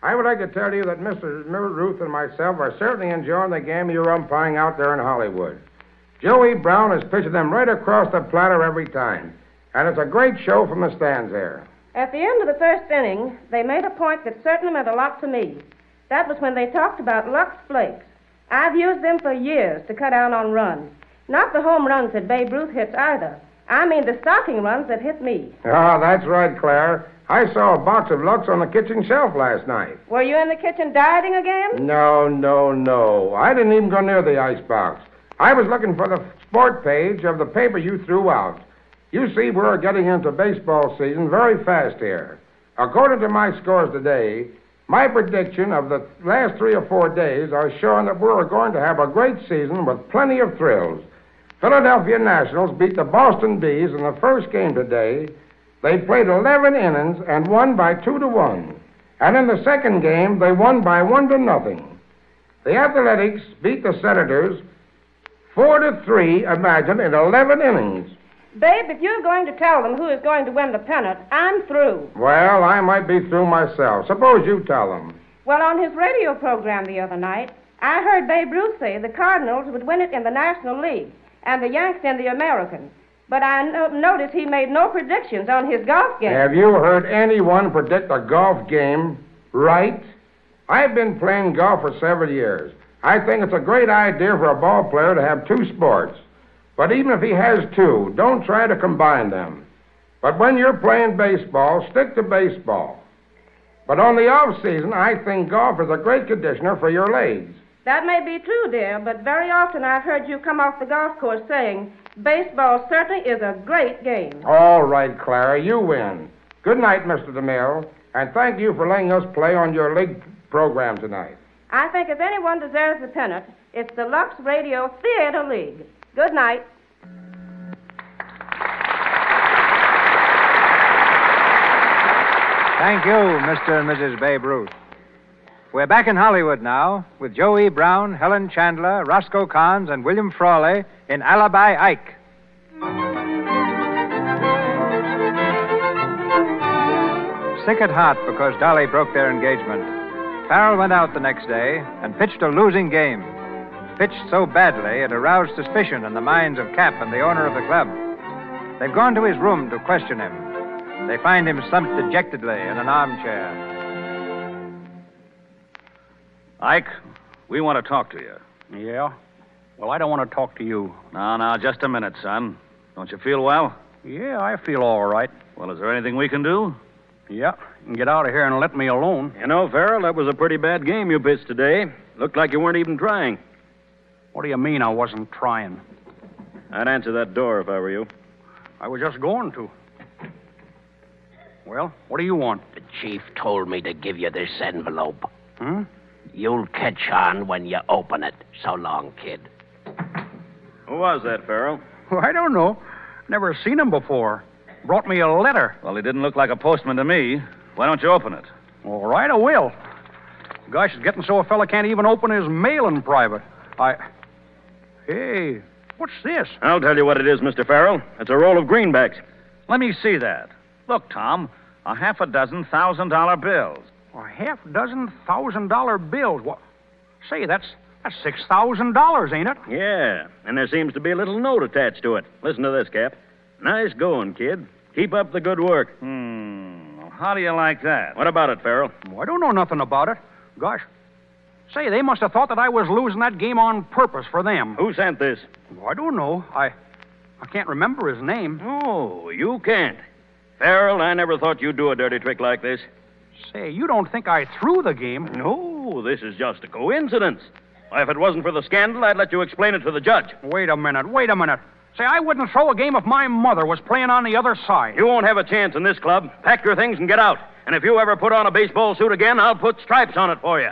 I would like to tell you that Mr. Ruth and myself are certainly enjoying the game you're umpiring out there in Hollywood. Joey Brown is pitching them right across the platter every time. And it's a great show from the stands there. At the end of the first inning, they made a point that certainly meant a lot to me. That was when they talked about Lux Flakes. I've used them for years to cut down on runs. Not the home runs that Babe Ruth hits either. I mean the stocking runs that hit me. Ah, that's right, Claire. I saw a box of Lux on the kitchen shelf last night. Were you in the kitchen dieting again? No. I didn't even go near the icebox. I was looking for the sport page of the paper you threw out. You see, we're getting into baseball season very fast here. According to my scores today, my prediction of the last 3 or 4 days are showing that we're going to have a great season with plenty of thrills. Philadelphia Nationals beat the Boston Bees in the first game today. They played 11 innings and won by 2-1. And in the second game, they won by 1-0. The Athletics beat the Senators 4-3, imagine, in 11 innings. Babe, if you're going to tell them who is going to win the pennant, I'm through. Well, I might be through myself. Suppose you tell them. Well, on his radio program the other night, I heard Babe Ruth say the Cardinals would win it in the National League and the Yanks in the American. But I noticed he made no predictions on his golf game. Have you heard anyone predict a golf game right? I've been playing golf for several years. I think it's a great idea for a ball player to have two sports. But even if he has two, don't try to combine them. But when you're playing baseball, stick to baseball. But on the off season, I think golf is a great conditioner for your legs. That may be true, dear, but very often I've heard you come off the golf course saying, baseball certainly is a great game. All right, Clara, you win. Good night, Mr. DeMille, and thank you for letting us play on your league program tonight. I think if anyone deserves the pennant, it's the Lux Radio Theater League. Good night. Thank you, Mr. and Mrs. Babe Ruth. We're back in Hollywood now with Joe E. Brown, Helen Chandler, Roscoe Kahns, and William Frawley in Alibi Ike. Sick at heart because Dolly broke their engagement, Farrell went out the next day and pitched a losing game. Pitched so badly it aroused suspicion in the minds of Cap and the owner of the club. They've gone to his room to question him. They find him slumped dejectedly in an armchair. Ike, we want to talk to you. Yeah? Well, I don't want to talk to you. Now, just a minute, son. Don't you feel well? Yeah, I feel all right. Well, is there anything we can do? Yeah, you can get out of here and let me alone. You know, Farrell, that was a pretty bad game you pitched today. Looked like you weren't even trying. What do you mean I wasn't trying? I'd answer that door if I were you. I was just going to. Well, what do you want? The chief told me to give you this envelope. Hmm? You'll catch on when you open it. So long, kid. Who was that, Farrell? Well, I don't know. Never seen him before. Brought me a letter. Well, he didn't look like a postman to me. Why don't you open it? All right, I will. Gosh, it's getting so a fella can't even open his mail in private. Hey, what's this? I'll tell you what it is, Mr. Farrell. It's a roll of greenbacks. Let me see that. Look, Tom, a half a dozen $1,000 bills. A half dozen $1,000 bills. What? Say, that's $6,000, ain't it? Yeah, and there seems to be a little note attached to it. Listen to this, Cap. Nice going, kid. Keep up the good work. How do you like that? What about it, Farrell? Oh, I don't know nothing about it. Gosh. Say, they must have thought that I was losing that game on purpose for them. Who sent this? Oh, I don't know. I can't remember his name. Oh, you can't. Farrell, I never thought you'd do a dirty trick like this. Say, you don't think I threw the game? No, this is just a coincidence. Why, if it wasn't for the scandal, I'd let you explain it to the judge. Wait a minute. Say, I wouldn't throw a game if my mother was playing on the other side. You won't have a chance in this club. Pack your things and get out. And if you ever put on a baseball suit again, I'll put stripes on it for you.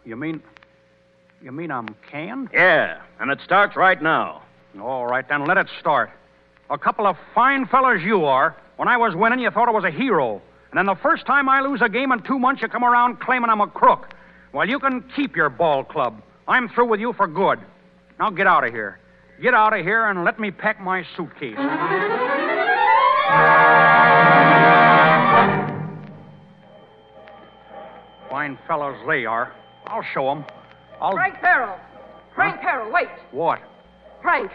You mean I'm canned? Yeah, and it starts right now. All right, then let it start. A couple of fine fellas you are. When I was winning, you thought I was a hero. And then the first time I lose a game in 2 months, you come around claiming I'm a crook. Well, you can keep your ball club. I'm through with you for good. Now get out of here. Get out of here and let me pack my suitcase. Fine fellows they are. I'll show them. Frank Farrell, wait. What? Frank,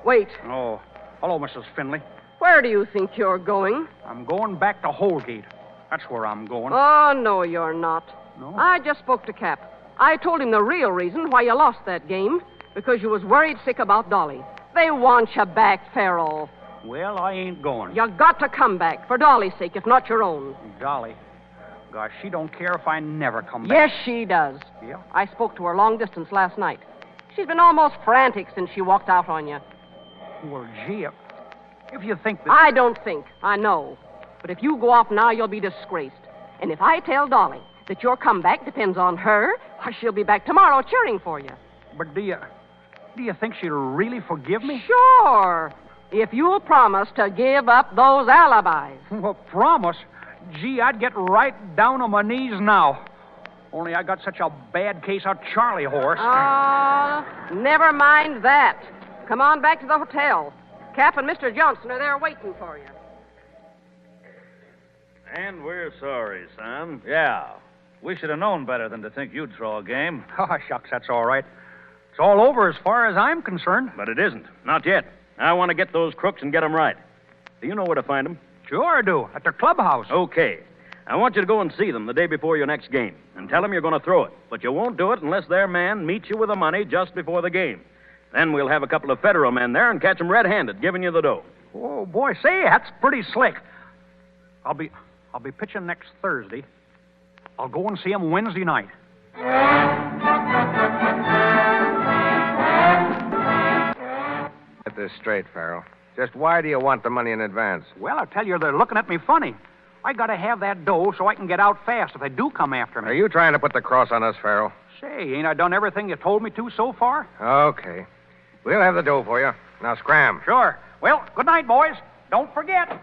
wait. Oh, hello, Mrs. Finley. Where do you think you're going? I'm going back to Holgate. That's where I'm going. Oh, no, you're not. No? I just spoke to Cap. I told him the real reason why you lost that game. Because you was worried sick about Dolly. They want you back, Farrell. Well, I ain't going. You got to come back, for Dolly's sake, if not your own. Dolly? Gosh, she don't care if I never come Yes, back. she does. Yeah? I spoke to her long distance last night. She's been almost frantic since she walked out on you. Well, gee, if you think that... I don't think. I know. But if you go off now, you'll be disgraced. And if I tell Dolly that your comeback depends on her, why, she'll be back tomorrow cheering for you. But do you think she'll really forgive me? Sure. If you'll promise to give up those alibis. Well, promise? Gee, I'd get right down on my knees now. Only I got such a bad case of Charlie horse. Never mind that. Come on back to the hotel. Cap and Mr. Johnson are there waiting for you. And we're sorry, son. Yeah. We should have known better than to think you'd throw a game. Oh, shucks, that's all right. It's all over as far as I'm concerned. But it isn't. Not yet. I want to get those crooks and get them right. Do you know where to find them? Sure I do. At their clubhouse. Okay. I want you to go and see them the day before your next game and tell them you're going to throw it. But you won't do it unless their man meets you with the money just before the game. Then we'll have a couple of federal men there and catch them red-handed, giving you the dough. Oh, boy, say, that's pretty slick. I'll be pitching next Thursday. I'll go and see him Wednesday night. Get this straight, Farrell. Just why do you want the money in advance? Well, I tell you, they're looking at me funny. I got to have that dough so I can get out fast if they do come after me. Are you trying to put the cross on us, Farrell? Say, ain't I done everything you told me to so far? Okay. We'll have the dough for you. Now scram. Sure. Well, good night, boys. Don't forget.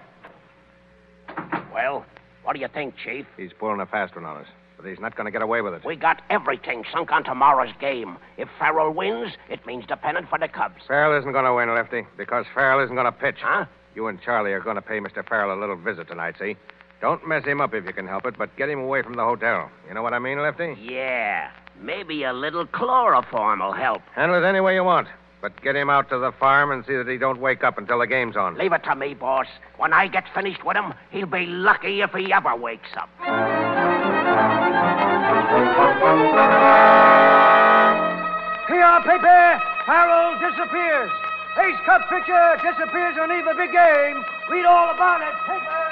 Well, what do you think, Chief? He's pulling a fast one on us, but he's not going to get away with it. We got everything sunk on tomorrow's game. If Farrell wins, it means the pennant for the Cubs. Farrell isn't going to win, Lefty, because Farrell isn't going to pitch. Huh? You and Charlie are going to pay Mr. Farrell a little visit tonight, see? Don't mess him up if you can help it, but get him away from the hotel. You know what I mean, Lefty? Yeah. Maybe a little chloroform will help. Handle it any way you want, but get him out to the farm and see that he don't wake up until the game's on. Leave it to me, boss. When I get finished with him, he'll be lucky if he ever wakes up. Here, paper. Farrell disappears. Ace Cup pitcher disappears on the big game. Read all about it, paper.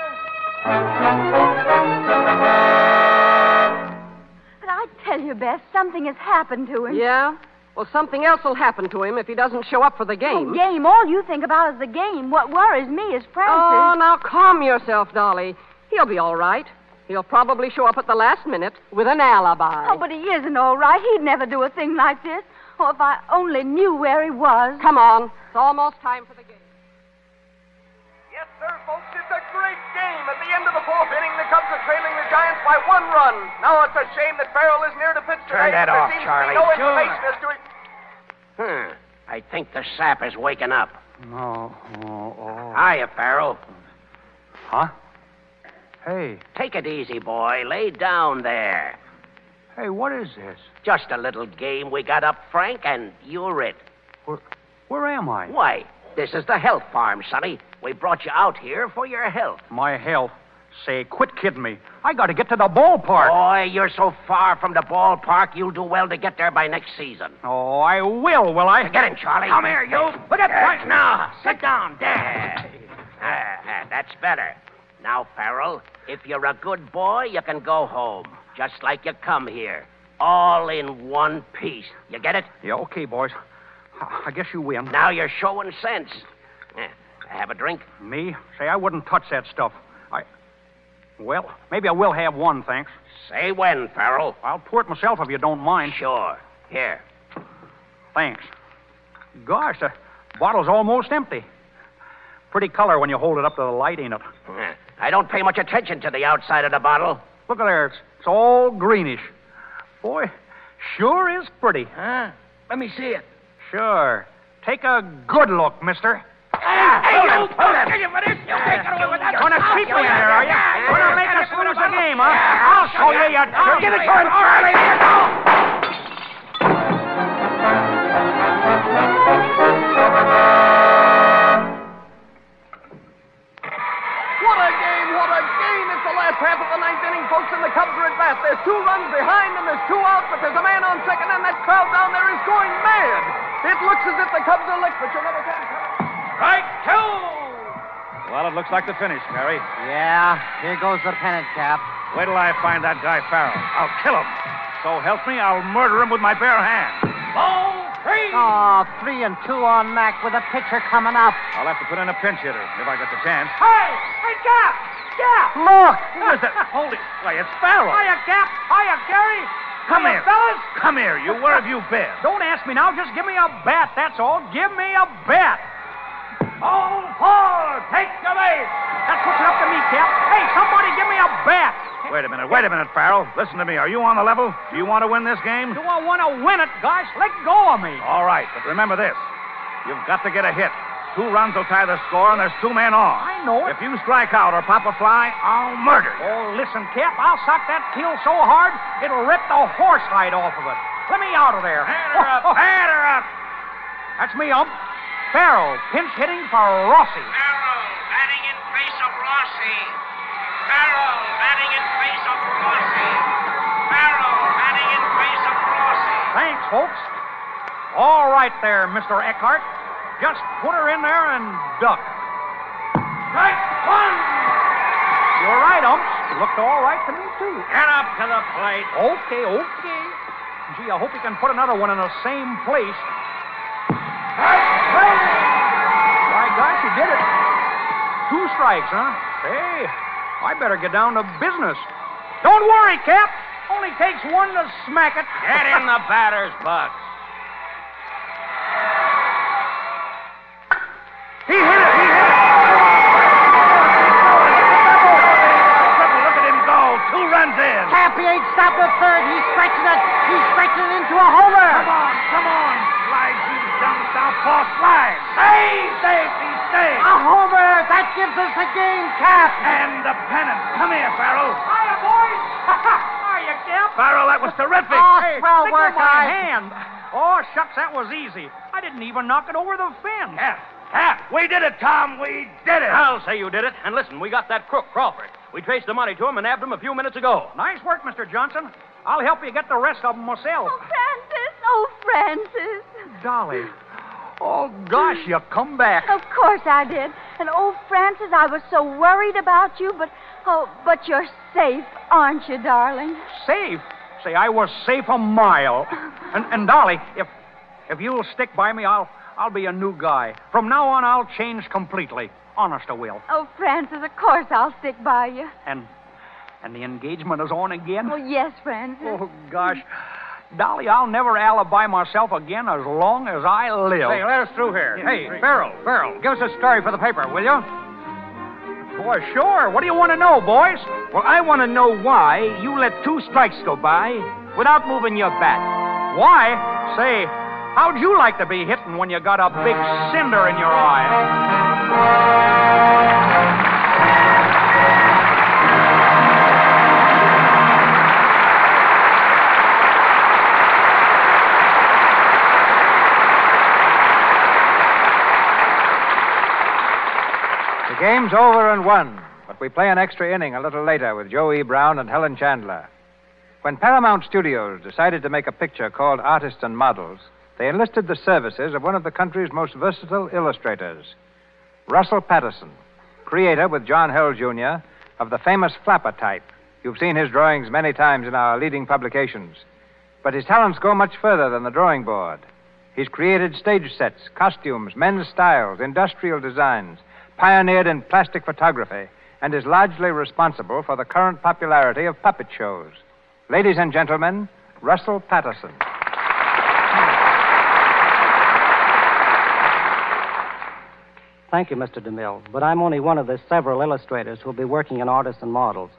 But I tell you, Beth, something has happened to him. Yeah? Well, something else will happen to him if he doesn't show up for the game. Oh, game. All you think about is the game. What worries me is Francis. Oh, now calm yourself, Dolly. He'll be all right. He'll probably show up at the last minute with an alibi. Oh, but he isn't all right. He'd never do a thing like this. Oh, if I only knew where he was. Come on. It's almost time for the game. Yes, sir, folks, it's a great game. At the end of the fourth inning, the Cubs are trailing the Giants by 1 run. Now it's a shame that Farrell isn't here to pitch tonight. Turn that there off, seems Charlie. to be no Sure. information as to it. I think the sap is waking up. Oh. Hiya, Farrell. Huh? Hey. Take it easy, boy. Lay down there. Hey, what is this? Just a little game we got up, Frank, and you're it. Where am I? Why, this is the health farm, Sonny. We brought you out here for your health. My health. Say, quit kidding me. I got to get to the ballpark. Boy, you're so far from the ballpark, you'll do well to get there by next season. Oh, I will I? Get in, Charlie. Come here, you. Put it right now. Sit down. There. That's better. Now, Farrell, if you're a good boy, you can go home, just like you come here. All in one piece. You get it? Yeah, okay, boys. I guess you win. Now you're showing sense. Have a drink? Me? Say, I wouldn't touch that stuff. Well, maybe I will have one, thanks. Say when, Farrell. I'll pour it myself if you don't mind. Sure. Here. Thanks. Gosh, the bottle's almost empty. Pretty color when you hold it up to the light, ain't it? I don't pay much attention to the outside of the bottle. Look at there. It's all greenish. Boy, sure is pretty. Huh? Let me see it. Sure. Take a good look, mister. Hey, you! Kill you for this! You can't get away with that! Gonna keep me in there, are you? Gonna make us lose the game, huh? I'll show you, you jerk. Give it to him, Charlie! Here, go! What a game, what a game. It's the last half of the ninth inning, folks, and the Cubs are at bat. There's 2 runs behind and there's 2 out, but there's a man on second, and that crowd down there is going mad. It looks as if the Cubs are licked, but you never can tell. Right, 2! Well, it looks like the finish, Perry. Yeah, here goes the pennant, Cap. Wait till I find that guy Farrell. I'll kill him. So help me, I'll murder him with my bare hands. Ball 3! Oh, 3 and 2 on Mac with a pitcher coming up. I'll have to put in a pinch hitter if I get the chance. Hey, Cap! Cap! Look! Who is that? Holy... Why, it's Farrell. Hiya, Cap! Hiya, Gary! Come Hiya, here. fellas! Come here, you. Where have you been? Don't ask me now. Just give me a bat, that's all. Give me a bat. All 4! Take the base! That's what's up to me, Cap. Hey, somebody give me a bat. Wait a minute, Farrell. Listen to me. Are you on the level? Do you want to win this game? Do I want to win it, guys? Let go of me. All right, but remember this. You've got to get a hit. 2 runs will tie the score, and there's 2 men on. I know it. If you strike out or pop a fly, I'll murder you. Oh, listen, Cap, I'll sock that pill so hard, it'll rip the horsehide off of it. Let me out of there. Hand her up. Hand her up. That's me, Ump. Farrell, pinch hitting for Rossi. Farrell, batting in place of Rossi. Farrell, batting in place of Rossi. Farrell, batting in place of Rossi. Thanks, folks. All right there, Mr. Eckhart. Just put her in there and duck. Strike 1. You're right, Umps. Looked all right to me, too. Get up to the plate. Okay. Gee, I hope you can put another one in the same place. My gosh, you did it. 2 strikes, huh? Hey, I better get down to business. Don't worry, Cap. Only takes 1 to smack it. Get in the batter's box. He hit it. Look at him go. 2 runs in. Cap, he ain't stopped at third. He's stretching it. He's stretching it into a homer. Come on. Slide, you young southpaw, slide. Safe. He stays. A homer. That gives us the game, Cap. And the pennant. Come here, Farrell. Hiya, boys. Hiya, Cap. Farrell, that was terrific. Oh, Hey, swell stick work, with my guys. hand. Oh, shucks, that was easy. I didn't even knock it over the fence. Cap, we did it, Tom. We did it. I'll say you did it. And listen, we got that crook, Crawford. We traced the money to him and nabbed him a few minutes ago. Nice work, Mr. Johnson. I'll help you get the rest of them myself. Oh, Francis. Dolly. Oh, gosh, you come back. Of course I did. And oh, Francis, I was so worried about you, but you're safe, aren't you, darling? Safe? Say, I was safe a mile. And Dolly, if you'll stick by me, I'll be a new guy. From now on, I'll change completely. Honest, I will. Oh, Francis, of course I'll stick by you. And the engagement is on again? Oh, yes, Francis. Oh, gosh. Dolly, I'll never alibi myself again as long as I live. Hey, let us through here. Hey, Farrell, give us a story for the paper, will you? Boy, sure. What do you want to know, boys? Well, I want to know why you let 2 strikes go by without moving your bat. Why? Say, how'd you like to be hitting when you got a big cinder in your eye? The game's over and won, but we play an extra inning a little later with Joe E. Brown and Helen Chandler. When Paramount Studios decided to make a picture called Artists and Models, they enlisted the services of one of the country's most versatile illustrators, Russell Patterson, creator with John Hill, Jr., of the famous flapper type. You've seen his drawings many times in our leading publications. But his talents go much further than the drawing board. He's created stage sets, costumes, men's styles, industrial designs, pioneered in plastic photography, and is largely responsible for the current popularity of puppet shows. Ladies and gentlemen, Russell Patterson. Thank you, Mr. DeMille, but I'm only one of the several illustrators who'll be working in artists and models.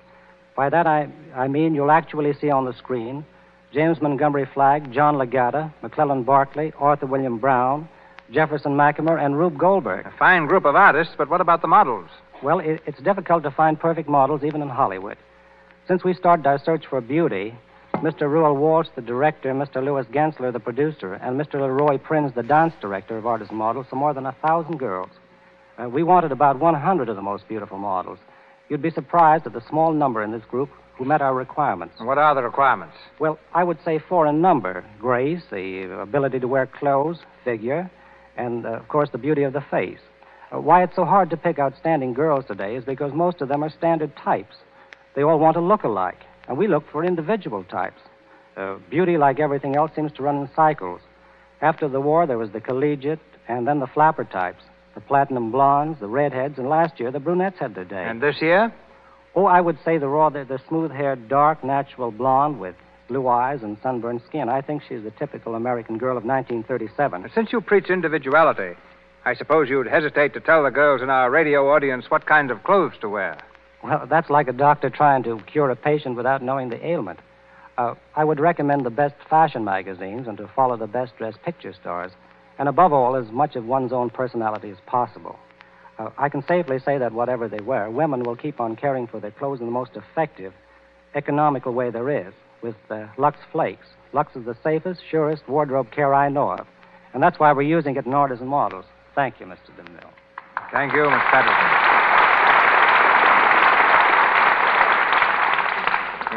By that, I mean you'll actually see on the screen James Montgomery Flagg, John Legata, McClellan Barkley, Arthur William Brown, Jefferson McEmer, and Rube Goldberg. A fine group of artists, but what about the models? Well, it's difficult to find perfect models even in Hollywood. Since we started our search for beauty, Mr. Ruel Walsh, the director, Mr. Louis Gensler, the producer, and Mr. Leroy Prinz, the dance director of Artists and Models, saw more than 1,000 girls. We wanted about 100 of the most beautiful models. You'd be surprised at the small number in this group who met our requirements. And what are the requirements? Well, I would say 4 in number. Grace, the ability to wear clothes, figure, and, of course, the beauty of the face. Why it's so hard to pick outstanding girls today is because most of them are standard types. They all want to look alike, and we look for individual types. Beauty, like everything else, seems to run in cycles. After the war, there was the collegiate, and then the flapper types. The platinum blondes, the redheads, and last year, the brunettes had their day. And this year? Oh, I would say the smooth-haired, dark, natural blonde with blue eyes and sunburned skin. I think she's the typical American girl of 1937. Since you preach individuality, I suppose you'd hesitate to tell the girls in our radio audience what kinds of clothes to wear. Well, that's like a doctor trying to cure a patient without knowing the ailment. I would recommend the best fashion magazines and to follow the best-dressed picture stars. and above all, as much of one's own personality as possible. I can safely say that whatever they wear, women will keep on caring for their clothes in the most effective, economical way there is, with Lux Flakes. Lux is the safest, surest wardrobe care I know of, and that's why we're using it in orders and models. Thank you, Mr. DeMille. Thank you, Miss Patterson.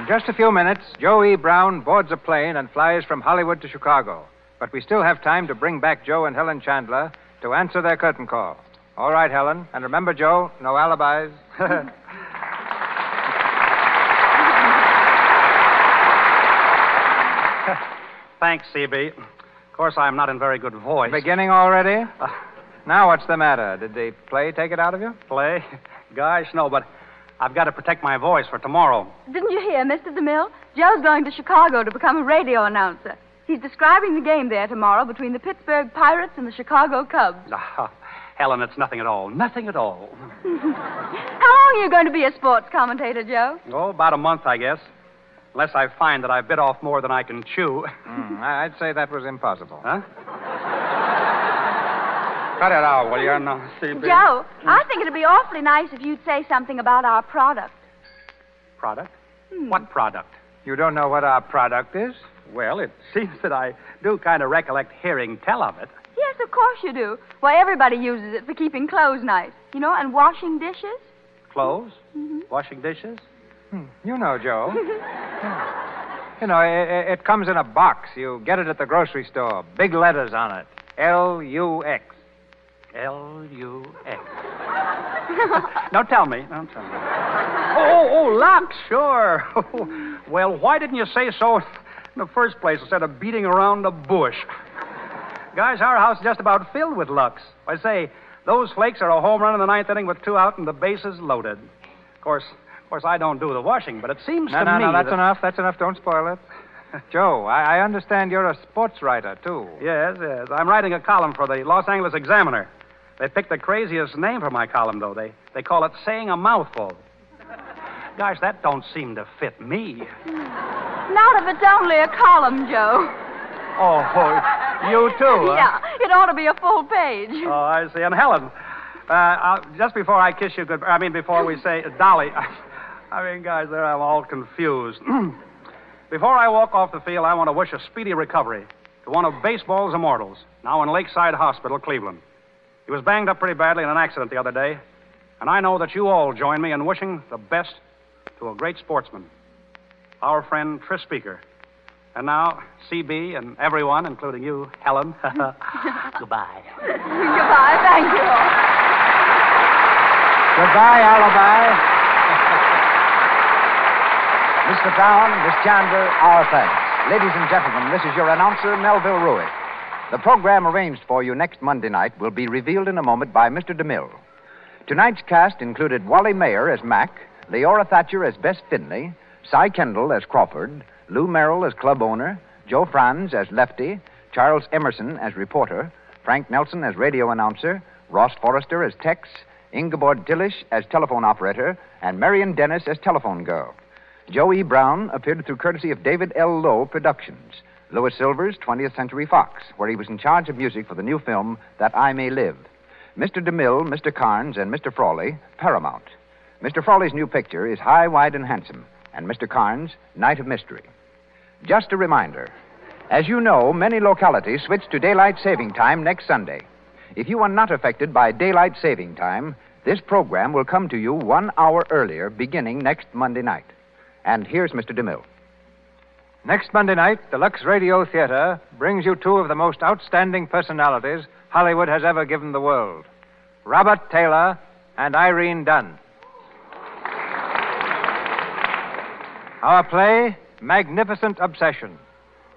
In just a few minutes, Joe E. Brown boards a plane and flies from Hollywood to Chicago. But we still have time to bring back Joe and Helen Chandler to answer their curtain call. All right, Helen. And remember, Joe, no alibis. Thanks, CB. Of course, I'm not in very good voice. Beginning already? Now what's the matter? Did the play take it out of you? Play? Gosh, no, but I've got to protect my voice for tomorrow. Didn't you hear, Mr. DeMille? Joe's going to Chicago to become a radio announcer. He's describing the game there tomorrow between the Pittsburgh Pirates and the Chicago Cubs. Helen, it's nothing at all. Nothing at all. How long are you going to be a sports commentator, Joe? Oh, about a month, I guess. Unless I find that I've bit off more than I can chew. I'd say that was impossible. Huh? Cut it out, will you? No, CB. Joe, I think it'd be awfully nice if you'd say something about our product. Product? What product? You don't know what our product is? Well, it seems that I do kind of recollect hearing tell of it. Yes, of course you do. Why, everybody uses it for keeping clothes nice. You know, and washing dishes. Clothes? Washing dishes? You know, Joe. You know, it comes in a box. You get it at the grocery store. Big letters on it. L-U-X. L-U-X. Now tell me. Oh, Lux, sure. Well, why didn't you say so in the first place instead of beating around the bush? Guys, our house is just about filled with Lux. I say, those flakes are a home run in the ninth inning with 2 out and the bases loaded. Of course, I don't do the washing, but it seems to me No, that's enough. That's enough. Don't spoil it. Joe, I understand you're a sports writer, too. Yes. I'm writing a column for the Los Angeles Examiner. They picked the craziest name for my column, though. They call it Saying a Mouthful. Gosh, that don't seem to fit me. Not if it's only a column, Joe. Oh, you too, huh? Yeah, it ought to be a full page. Oh, I see. And Helen, just before I kiss you before we say Dolly, guys, there I'm all confused. Before I walk off the field, I want to wish a speedy recovery to one of baseball's immortals, now in Lakeside Hospital, Cleveland. He was banged up pretty badly in an accident the other day, and I know that you all join me in wishing the best to a great sportsman, our friend Tris Speaker. And now, CB and everyone, including you, Helen, goodbye. Goodbye, thank you. Goodbye, Alibi. Mr. Brown, Miss Chandler, our thanks. Ladies and gentlemen, this is your announcer, Melville Ruick. The program arranged for you next Monday night will be revealed in a moment by Mr. DeMille. Tonight's cast included Wally Mayer as Mac, Leora Thatcher as Bess Finley, Cy Kendall as Crawford, Lou Merrill as club owner, Joe Franz as Lefty, Charles Emerson as reporter, Frank Nelson as radio announcer, Ross Forrester as Tex, Ingeborg Dillish as telephone operator, and Marion Dennis as telephone girl. Joe E. Brown appeared through courtesy of David L. Lowe Productions, Louis Silvers, 20th Century Fox, where he was in charge of music for the new film That I May Live. Mr. DeMille, Mr. Carnes, and Mr. Frawley, Paramount. Mr. Frawley's new picture is High, Wide, and Handsome, and Mr. Carnes, Night of Mystery. Just a reminder, as you know, many localities switch to daylight saving time next Sunday. If you are not affected by daylight saving time, this program will come to you 1 hour earlier, beginning next Monday night. And here's Mr. DeMille. Next Monday night, the Lux Radio Theater brings you 2 of the most outstanding personalities Hollywood has ever given the world, Robert Taylor and Irene Dunn. Our play, Magnificent Obsession,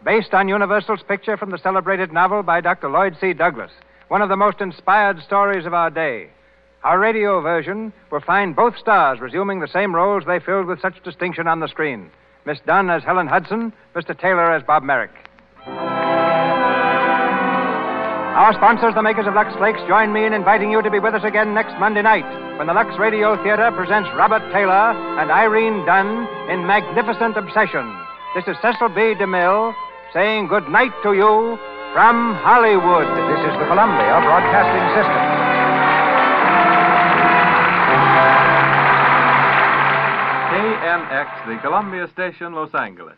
based on Universal's picture from the celebrated novel by Dr. Lloyd C. Douglas, one of the most inspired stories of our day. Our radio version will find both stars resuming the same roles they filled with such distinction on the screen. Miss Dunn as Helen Hudson, Mr. Taylor as Bob Merrick. Our sponsors, the makers of Lux Flakes, join me in inviting you to be with us again next Monday night when the Lux Radio Theater presents Robert Taylor and Irene Dunn in Magnificent Obsession. This is Cecil B. DeMille saying good night to you From Hollywood, this is the Columbia Broadcasting System. KNX, the Columbia Station, Los Angeles.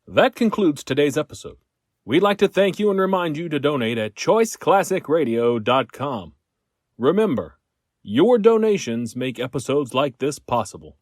That concludes today's episode. We'd like to thank you and remind you to donate at choiceclassicradio.com. Remember, your donations make episodes like this possible.